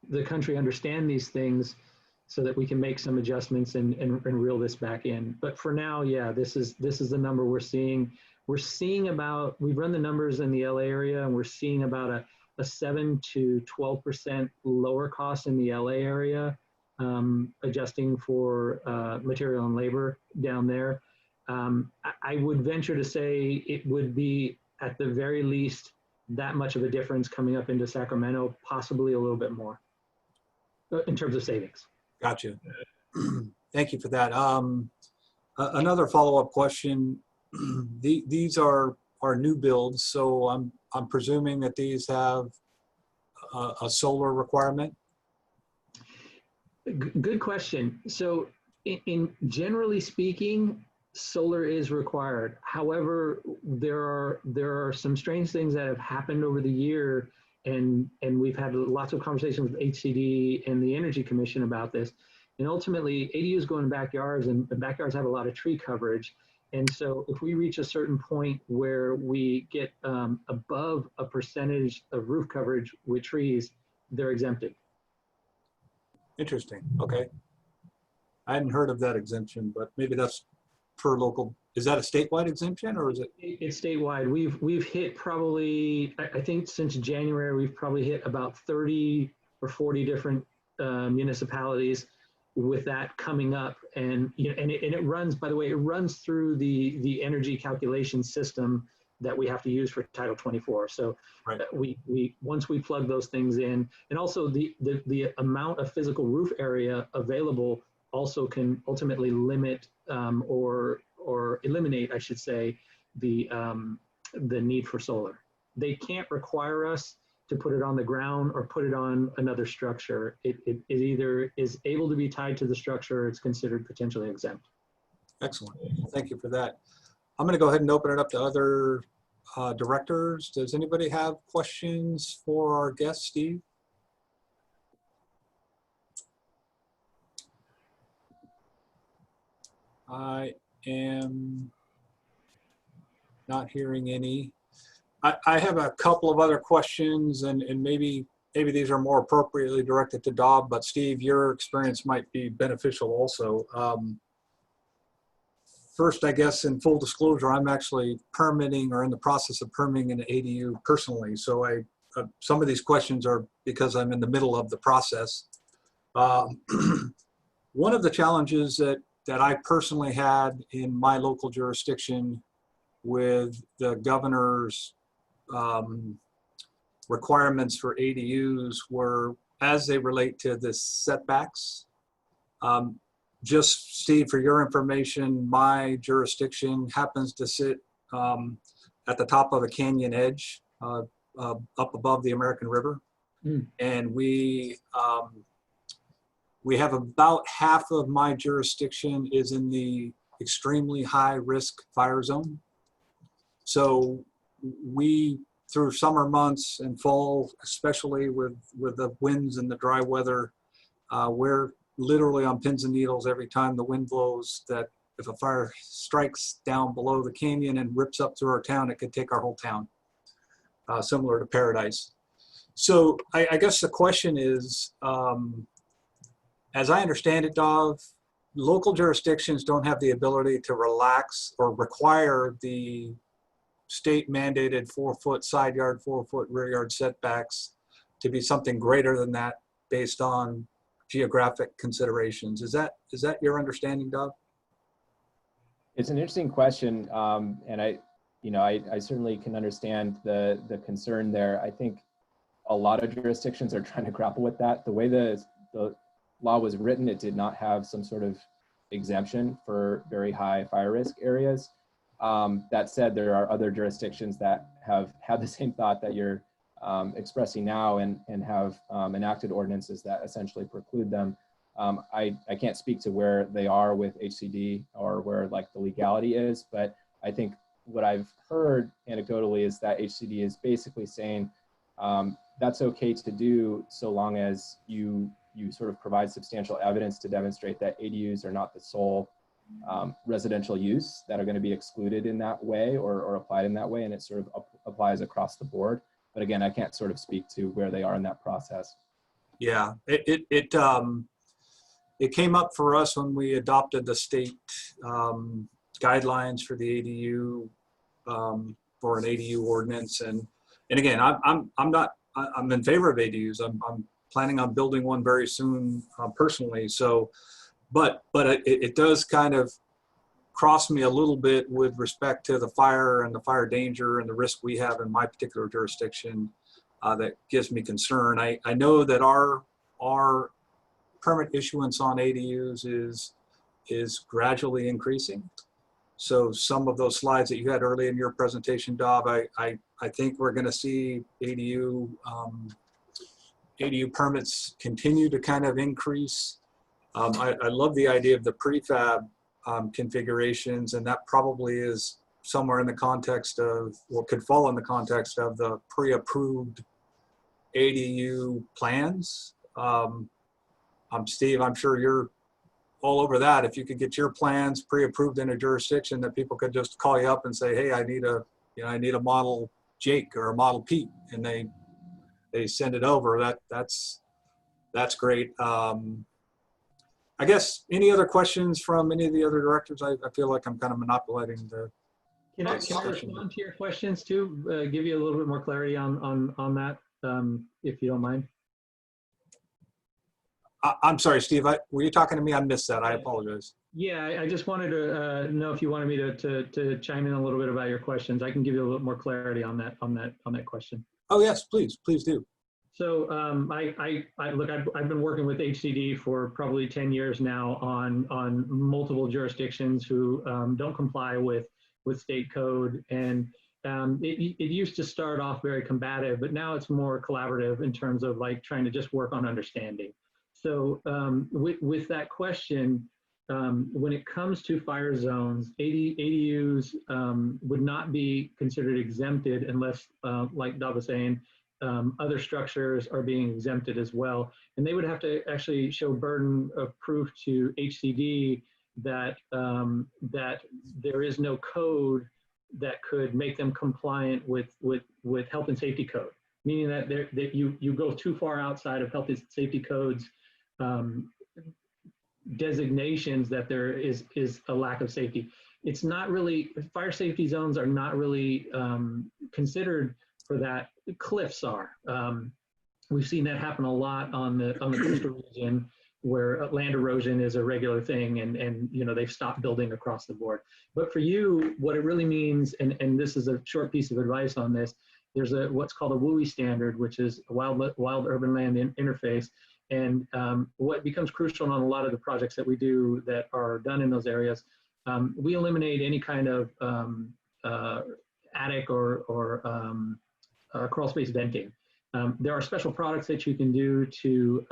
the country understand these things so that we can make some adjustments and reel this back in. But for now, yeah, this is the number we're seeing. We've run the numbers in the LA area, and we're seeing about a 7 to 12% lower cost in the LA area, adjusting for material and labor down there. I would venture to say it would be at the very least that much of a difference coming up into Sacramento, possibly a little bit more in terms of savings. Gotcha. Thank you for that. Another follow-up question. These are new builds, so I'm presuming that these have a solar requirement? Good question. So in generally speaking, solar is required. However, there are some strange things that have happened over the year, and we've had lots of conversations with HCD and the Energy Commission about this. And ultimately, ADUs go in backyards, and the backyards have a lot of tree coverage. And so if we reach a certain point where we get above a percentage of roof coverage with trees, they're exempted. Interesting. Okay. I hadn't heard of that exemption, but maybe that's per local. Is that a statewide exemption, or is it? It's statewide. We've hit probably, I think since January, we've probably hit about 30 or 40 different municipalities with that coming up. And it runs, by the way, it runs through the energy calculation system that we have to use for Title 24. So right. Once we plug those things in, and also the amount of physical roof area available also can ultimately limit or eliminate, I should say, the need for solar. They can't require us to put it on the ground or put it on another structure. It either is able to be tied to the structure or it's considered potentially exempt. Excellent. Thank you for that. I'm going to go ahead and open it up to other directors. Does anybody have questions for our guest, Steve? I am not hearing any. I have a couple of other questions, and maybe these are more appropriately directed to Dob, but Steve, your experience might be beneficial also. First, I guess in full disclosure, I'm actually permitting or in the process of permitting an ADU personally. So some of these questions are because I'm in the middle of the process. One of the challenges that I personally had in my local jurisdiction with the governor's requirements for ADUs were as they relate to the setbacks. Just Steve, for your information, my jurisdiction happens to sit at the top of a canyon edge up above the American River. Mm. And we have about half of my jurisdiction is in the extremely high risk fire zone. So we, through summer months and fall, especially with the winds and the dry weather, we're literally on pins and needles every time the wind blows, that if a fire strikes down below the canyon and rips up through our town, it could take our whole town, similar to Paradise. So I guess the question is, as I understand it, Dov, local jurisdictions don't have the ability to relax or require the state mandated 4-foot side yard, 4-foot rear yard setbacks to be something greater than that based on geographic considerations. Is that your understanding, Dov? It's an interesting question, and I certainly can understand the concern there. I think a lot of jurisdictions are trying to grapple with that. The way the law was written, it did not have some sort of exemption for very high fire risk areas. That said, there are other jurisdictions that have had the same thought that you're expressing now and have enacted ordinances that essentially preclude them. I can't speak to where they are with HCD or where like the legality is, but I think what I've heard anecdotally is that HCD is basically saying that's okay to do so long as you sort of provide substantial evidence to demonstrate that ADUs are not the sole residential use that are going to be excluded in that way or applied in that way, and it sort of applies across the board. But again, I can't sort of speak to where they are in that process. Yeah, it came up for us when we adopted the state guidelines for the ADU for an ADU ordinance, and again, I'm in favor of ADUs. I'm planning on building one very soon personally. So, but it does kind of cross me a little bit with respect to the fire and the fire danger and the risk we have in my particular jurisdiction. That gives me concern. I know that our permit issuance on ADUs is gradually increasing. So some of those slides that you had early in your presentation, Dov, I think we're going to see ADU permits continue to kind of increase. I love the idea of the prefab configurations, and that probably is somewhere in the context of, or could fall in the context of the pre-approved ADU plans. Steve, I'm sure you're all over that. If you could get your plans pre-approved in a jurisdiction that people could just call you up and say, hey, I need a model Jake or a model Pete, and they send it over. That's great. I guess any other questions from any of the other directors? I feel like I'm kind of monopolizing the Can I respond to your questions too? Give you a little bit more clarity on that, if you don't mind. I'm sorry, Steve. Were you talking to me? I missed that. I apologize. Yeah, I just wanted to know if you wanted me to chime in a little bit about your questions. I can give you a little more clarity on that question. Oh yes, please do. So look, I've been working with HCD for probably 10 years now on multiple jurisdictions who don't comply with state code, and it used to start off very combative, but now it's more collaborative in terms of like trying to just work on understanding. So with that question, when it comes to fire zones, ADUs would not be considered exempted unless, like Dov was saying, other structures are being exempted as well. And they would have to actually show burden of proof to HCD that, that there is no code that could make them compliant with health and safety code, meaning that you go too far outside of health and safety codes designations that there is a lack of safety. It's not really, fire safety zones are not really considered for that. Cliffs are. We've seen that happen a lot on the coastal region where land erosion is a regular thing, and you know, they've stopped building across the board. But for you, what it really means, and this is a short piece of advice on this, there's what's called a WUI standard, which is a wild urban land interface. And what becomes crucial on a lot of the projects that we do that are done in those areas, we eliminate any kind of attic or crawl space venting. There are special products that you can do to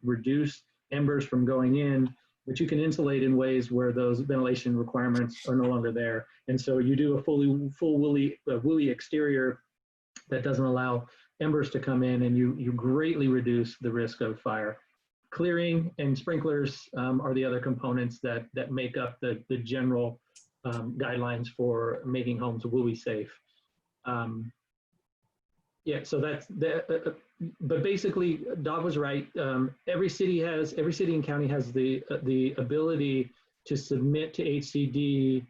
reduce embers from going in, but you can insulate in ways where those ventilation requirements are no longer there. And so you do a full WUI exterior that doesn't allow embers to come in, and you greatly reduce the risk of fire. Clearing and sprinklers are the other components that make up the general guidelines for making homes WUI safe. Yeah, so that's but basically, Dov was right. Every city and county has the ability to submit to HCD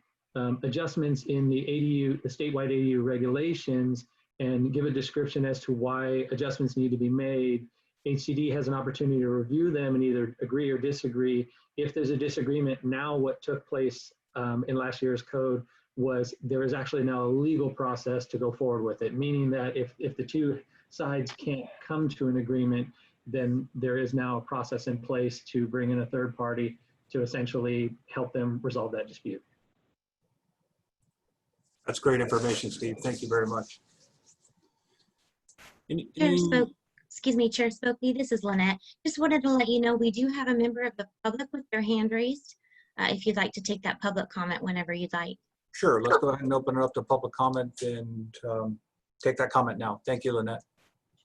adjustments in the statewide ADU regulations, and give a description as to why adjustments need to be made. HCD has an opportunity to review them and either agree or disagree. If there's a disagreement, now what took place in last year's code was there is actually now a legal process to go forward with it, meaning that if the two sides can't come to an agreement, then there is now a process in place to bring in a third party to essentially help them resolve that dispute. That's great information, Steve. Thank you very much. Chair Chair Spokey, this is Lynette. Just wanted to let you know we do have a member of the public with their hand raised. If you'd like to take that public comment whenever you'd like. Sure, let's go ahead and open it up to public comment and take that comment now. Thank you, Lynette.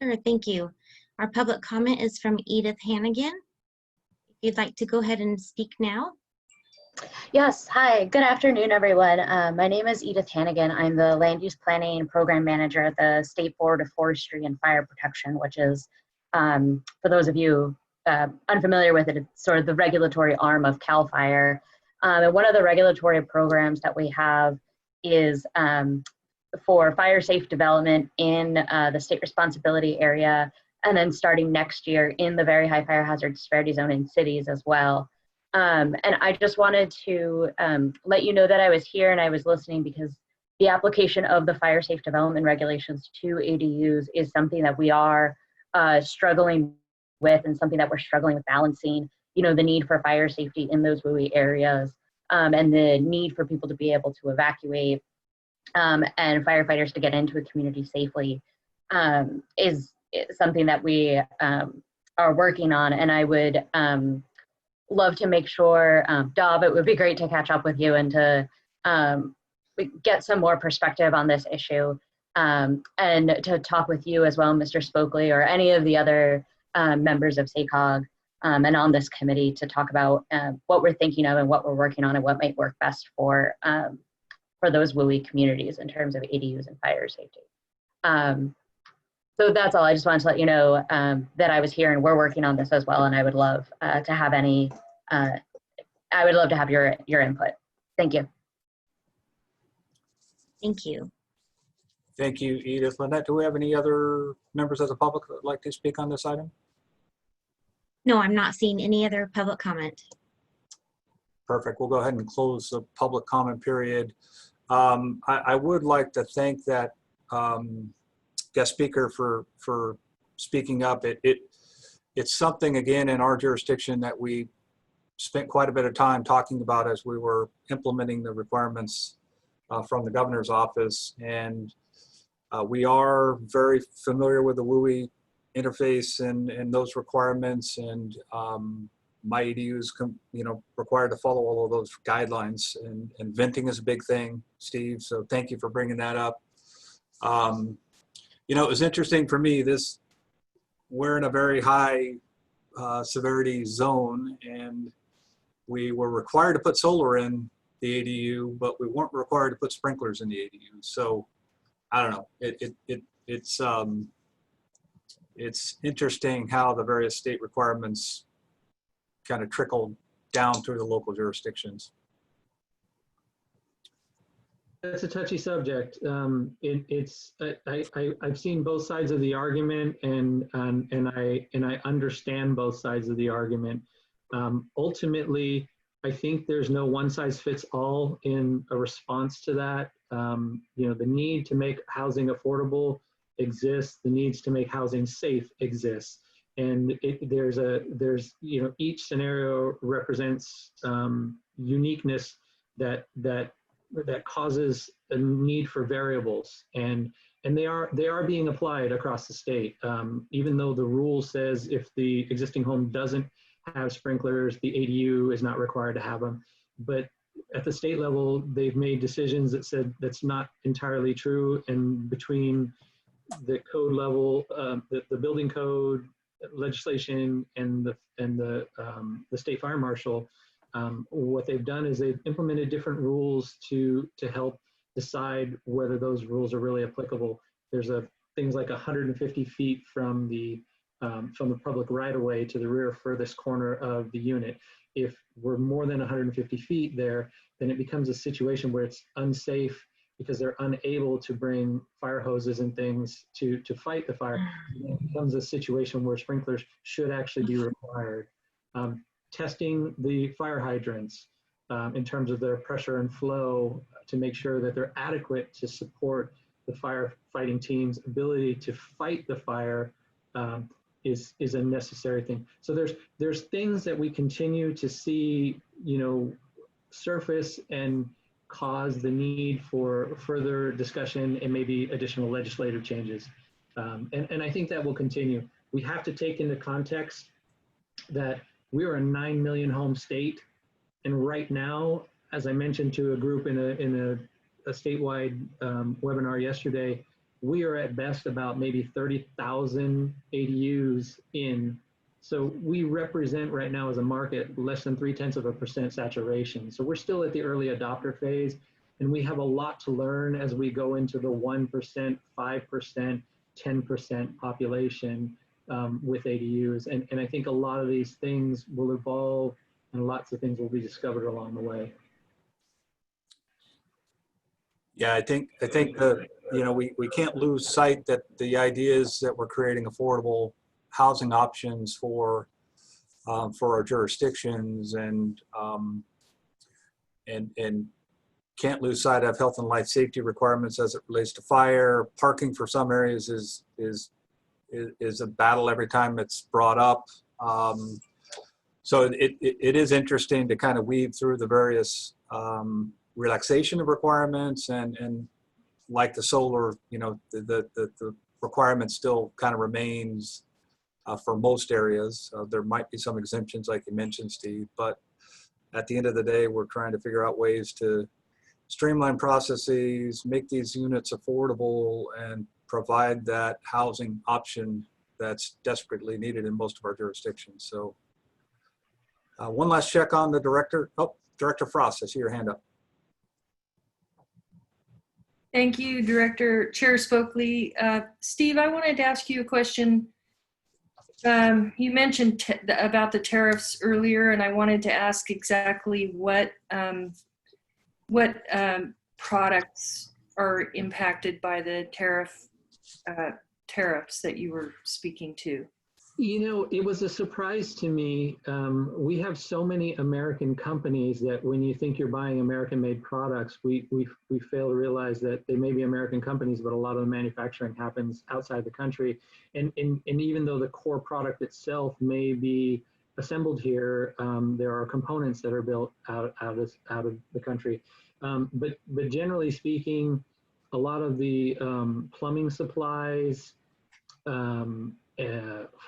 Sure, thank you. Our public comment is from Edith Hannigan. If you'd like to go ahead and speak now. Yes, hi, good afternoon, everyone. My name is Edith Hannigan. I'm the Land Use Planning Program Manager at the State Board of Forestry and Fire Protection, which is, for those of you unfamiliar with it, it's sort of the regulatory arm of CAL FIRE. And one of the regulatory programs that we have is for fire safe development in the state responsibility area, and then starting next year in the very high fire hazard severity zone in cities as well. And I just wanted to let you know that I was here and I was listening, because the application of the fire safe development regulations to ADUs is something that we are struggling with, and something that we're struggling with balancing, you know, the need for fire safety in those WUI areas, and the need for people to be able to evacuate and firefighters to get into a community safely is something that we are working on. And I would love to make sure, Dov, it would be great to catch up with you and to get some more perspective on this issue, and to talk with you as well, Mr. Spokely, or any of the other members of SACOG and on this committee, to talk about what we're thinking of and what we're working on and what might work best for those WUI communities in terms of ADUs and fire safety. So that's all. I just wanted to let you know that I was here and we're working on this as well, and I would love to have I would love to have your input. Thank you. Thank you. Thank you, Edith. Lynette, do we have any other members of the public that would like to speak on this item? No, I'm not seeing any other public comment. Perfect. We'll go ahead and close the public comment period. I would like to thank that guest speaker for speaking up. It's something, again, in our jurisdiction that we spent quite a bit of time talking about as we were implementing the requirements from the governor's office. And we are very familiar with the WUI interface and those requirements, and my ADU is required to follow all of those guidelines, and venting is a big thing, Steve, so thank you for bringing that up. It was interesting for me, we're in a very high severity zone, and we were required to put solar in the ADU, but we weren't required to put sprinklers in the ADU. So I don't know, it's interesting how the various state requirements kind of trickle down through the local jurisdictions. That's a touchy subject. I've seen both sides of the argument, and I understand both sides of the argument. Ultimately, I think there's no one size fits all in a response to that. The need to make housing affordable exists. The needs to make housing safe exists. And each scenario represents uniqueness that causes a need for variables, and they are being applied across the state. Even though the rule says if the existing home doesn't have sprinklers, the ADU is not required to have them. But at the state level, they've made decisions that said that's not entirely true. And between the code level, the building code legislation, and the state fire marshal, what they've done is they've implemented different rules to help decide whether those rules are really applicable. There's things like 150 feet from the public right of way to the rear furthest corner of the unit. If we're more than 150 feet there, then it becomes a situation where it's unsafe because they're unable to bring fire hoses and things to fight the fire. It becomes a situation where sprinklers should actually be required. Testing the fire hydrants in terms of their pressure and flow to make sure that they're adequate to support the firefighting team's ability to fight the fire is a necessary thing. So there's things that we continue to see, surface and cause the need for further discussion and maybe additional legislative changes. And I think that will continue. We have to take into context that we are a 9 million home state. And right now, as I mentioned to a group in a statewide webinar yesterday, we are at best about maybe 30,000 ADUs in. So we represent right now as a market less than 0.3% saturation. So we're still at the early adopter phase, and we have a lot to learn as we go into the 1%, 5%, 10% population with ADUs. And I think a lot of these things will evolve and lots of things will be discovered along the way. Yeah, I think we can't lose sight that the idea is that we're creating affordable housing options for our jurisdictions, and can't lose sight of health and life safety requirements as it relates to fire. Parking for some areas is a battle every time it's brought up. So it is interesting to kind of weave through the various relaxation of requirements and like the solar, the requirement still kind of remains for most areas. There might be some exemptions like you mentioned, Steve, but at the end of the day, we're trying to figure out ways to streamline processes, make these units affordable, and provide that housing option that's desperately needed in most of our jurisdictions. So one last check on the director. Oh, Director Frost, I see your hand up. Thank you, Chair Spokely. Steve, I wanted to ask you a question. You mentioned about the tariffs earlier, and I wanted to ask exactly what products are impacted by the tariffs that you were speaking to. It was a surprise to me. We have so many American companies that when you think you're buying American-made products, we fail to realize that they may be American companies, but a lot of the manufacturing happens outside the country. And even though the core product itself may be assembled here, there are components that are built out of the country. But generally speaking, a lot of the plumbing supplies,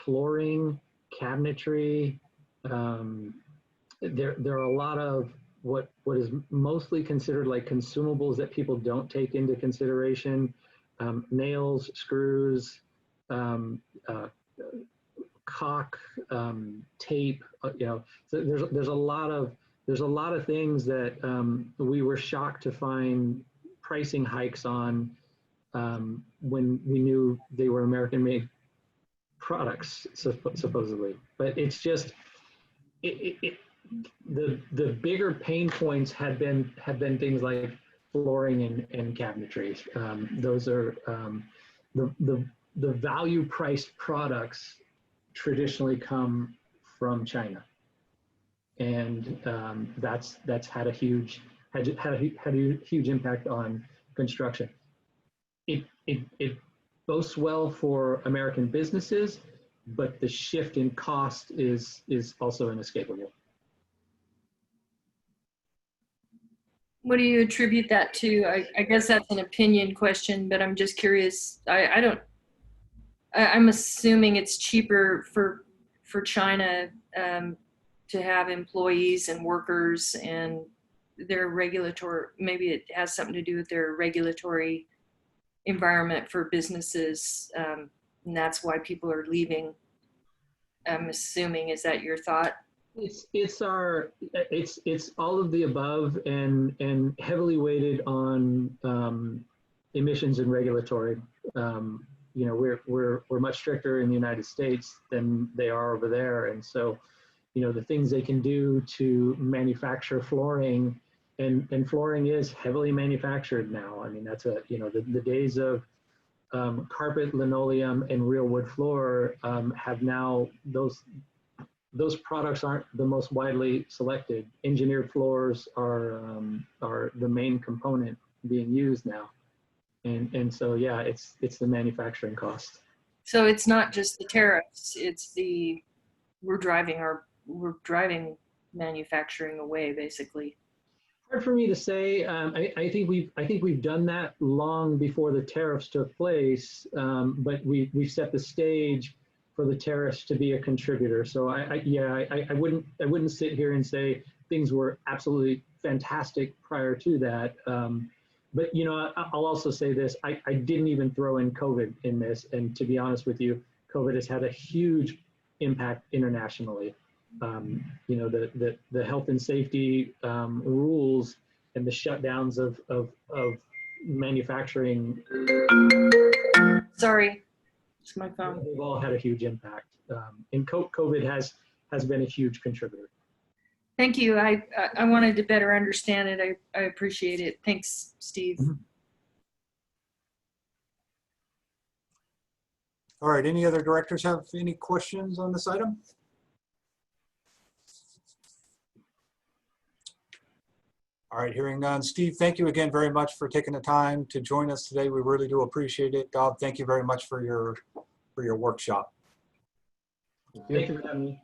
flooring, cabinetry. There are a lot of what is mostly considered like consumables that people don't take into consideration. Nails, screws, caulk, tape. So there's a lot of things that we were shocked to find pricing hikes on when we knew they were American-made products, supposedly. But it's just the bigger pain points had been things like flooring and cabinetry. Those are the value priced products traditionally come from China, and that's had a huge impact on construction. It boasts well for American businesses, but the shift in cost is also inescapable. What do you attribute that to? I guess that's an opinion question, but I'm just curious. I'm assuming it's cheaper for China to have employees and workers, and their regulatory, maybe it has something to do with their regulatory environment for businesses, and that's why people are leaving. I'm assuming, is that your thought? It's all of the above, and heavily weighted on emissions and regulatory. We're much stricter in the United States than they are over there, and so the things they can do to manufacture flooring. And flooring is heavily manufactured now. I mean, that's the days of carpet, linoleum, and real wood floor have now, those products aren't the most widely selected. Engineered floors are the main component being used now. And so, yeah, it's the manufacturing cost. So it's not just the tariffs, it's we're driving manufacturing away, basically. Hard for me to say. I think we've done that long before the tariffs took place, but we've set the stage for the tariffs to be a contributor. So I wouldn't sit here and say things were absolutely fantastic prior to that. But you know, I'll also say this: I didn't even throw in COVID in this, and to be honest with you, COVID has had a huge impact internationally. You know, the health and safety rules and the shutdowns of manufacturing. Sorry, it's my phone. They've all had a huge impact, and COVID has been a huge contributor. Thank you. I wanted to better understand it. I appreciate it. Thanks, Steve. All right, any other directors have any questions on this item? All right, hearing none. Steve, thank you again very much for taking the time to join us today. We really do appreciate it. Bob, thank you very much for your workshop. Thank you for having me.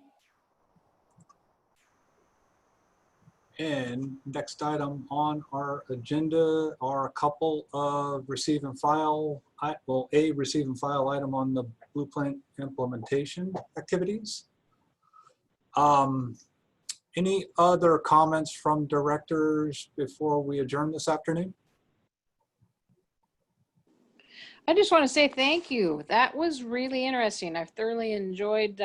And next item on our agenda are a couple of receive and file, a receive and file item on the blueprint implementation activities. Any other comments from directors before we adjourn this afternoon? I just want to say thank you. That was really interesting. I've thoroughly enjoyed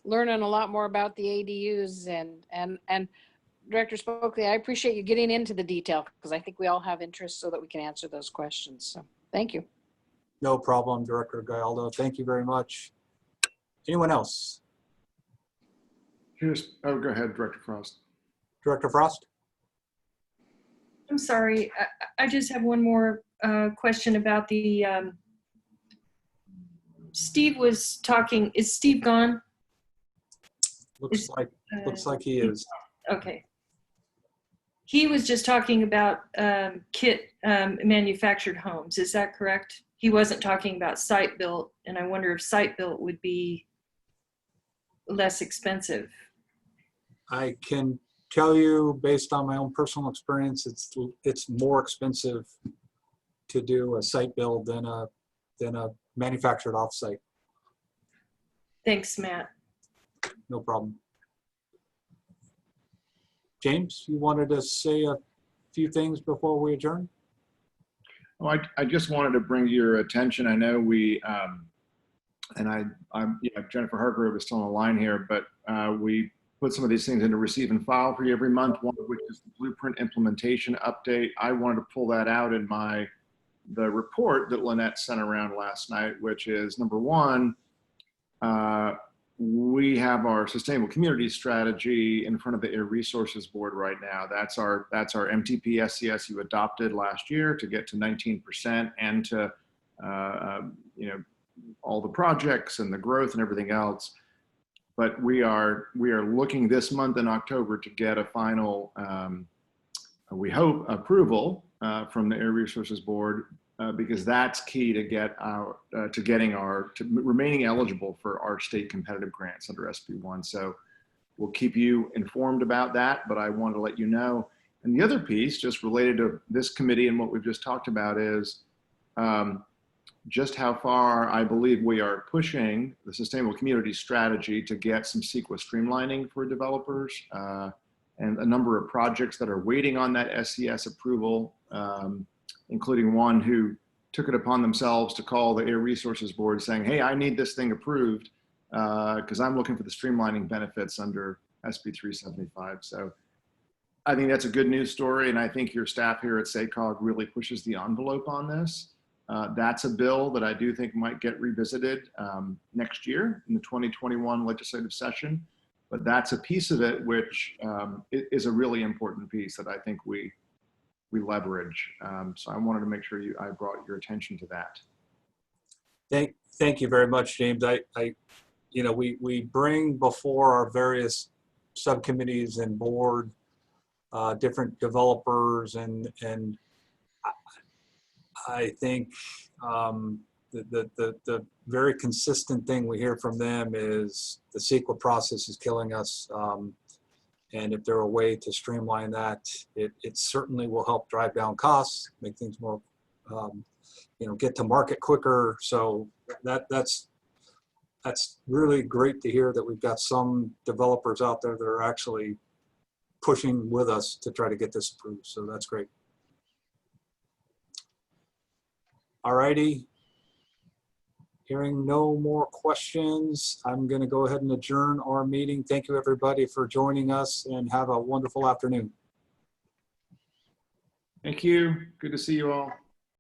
learning a lot more about the ADUs and Director Spokley, I appreciate you getting into the detail because I think we all have interest so that we can answer those questions. So thank you. No problem, Director Gallardo. Thank you very much. Anyone else? Here's, oh, go ahead, Director Frost. Director Frost? I'm sorry. I just have one more question about the, Steve was talking, is Steve gone? Looks like he is. Okay. He was just talking about kit manufactured homes. Is that correct? He wasn't talking about site built, and I wonder if site built would be less expensive. I can tell you, based on my own personal experience, it's more expensive to do a site build than a manufactured offsite. Thanks, Matt. No problem. James, you wanted to say a few things before we adjourn? Oh, I just wanted to bring to your attention. I know we, Jennifer Hargrove is still on the line here, but we put some of these things into receive and file for you every month, one of which is the blueprint implementation update. I wanted to pull that out in the report that Lynette sent around last night, which is number one, we have our sustainable community strategy in front of the Air Resources Board right now. That's our MTP SCS you adopted last year to get to 19% and to all the projects and the growth and everything else. But we are looking this month in October to get a final, we hope, approval from the Air Resources Board. Because that's key to remaining eligible for our state competitive grants under SB1. So we'll keep you informed about that, but I wanted to let you know. And the other piece, just related to this committee and what we've just talked about, is just how far I believe we are pushing the sustainable community strategy to get some CEQA streamlining for developers and a number of projects that are waiting on that SCS approval. Including one who took it upon themselves to call the Air Resources Board saying, hey, I need this thing approved because I'm looking for the streamlining benefits under SB 375. So I think that's a good news story. And I think your staff here at SACOG really pushes the envelope on this. That's a bill that I do think might get revisited next year in the 2021 legislative session. But that's a piece of it which is a really important piece that I think we leverage. So I wanted to make sure I brought your attention to that. Thank you very much, James. We bring before our various subcommittees and board different developers, and I think the very consistent thing we hear from them is the CEQA process is killing us. And if there are a way to streamline that, it certainly will help drive down costs, make things more, get to market quicker. So that's really great to hear that we've got some developers out there that are actually pushing with us to try to get this approved. So that's great. All righty. Hearing no more questions, I'm going to go ahead and adjourn our meeting. Thank you, everybody, for joining us, and have a wonderful afternoon. Thank you. Good to see you all.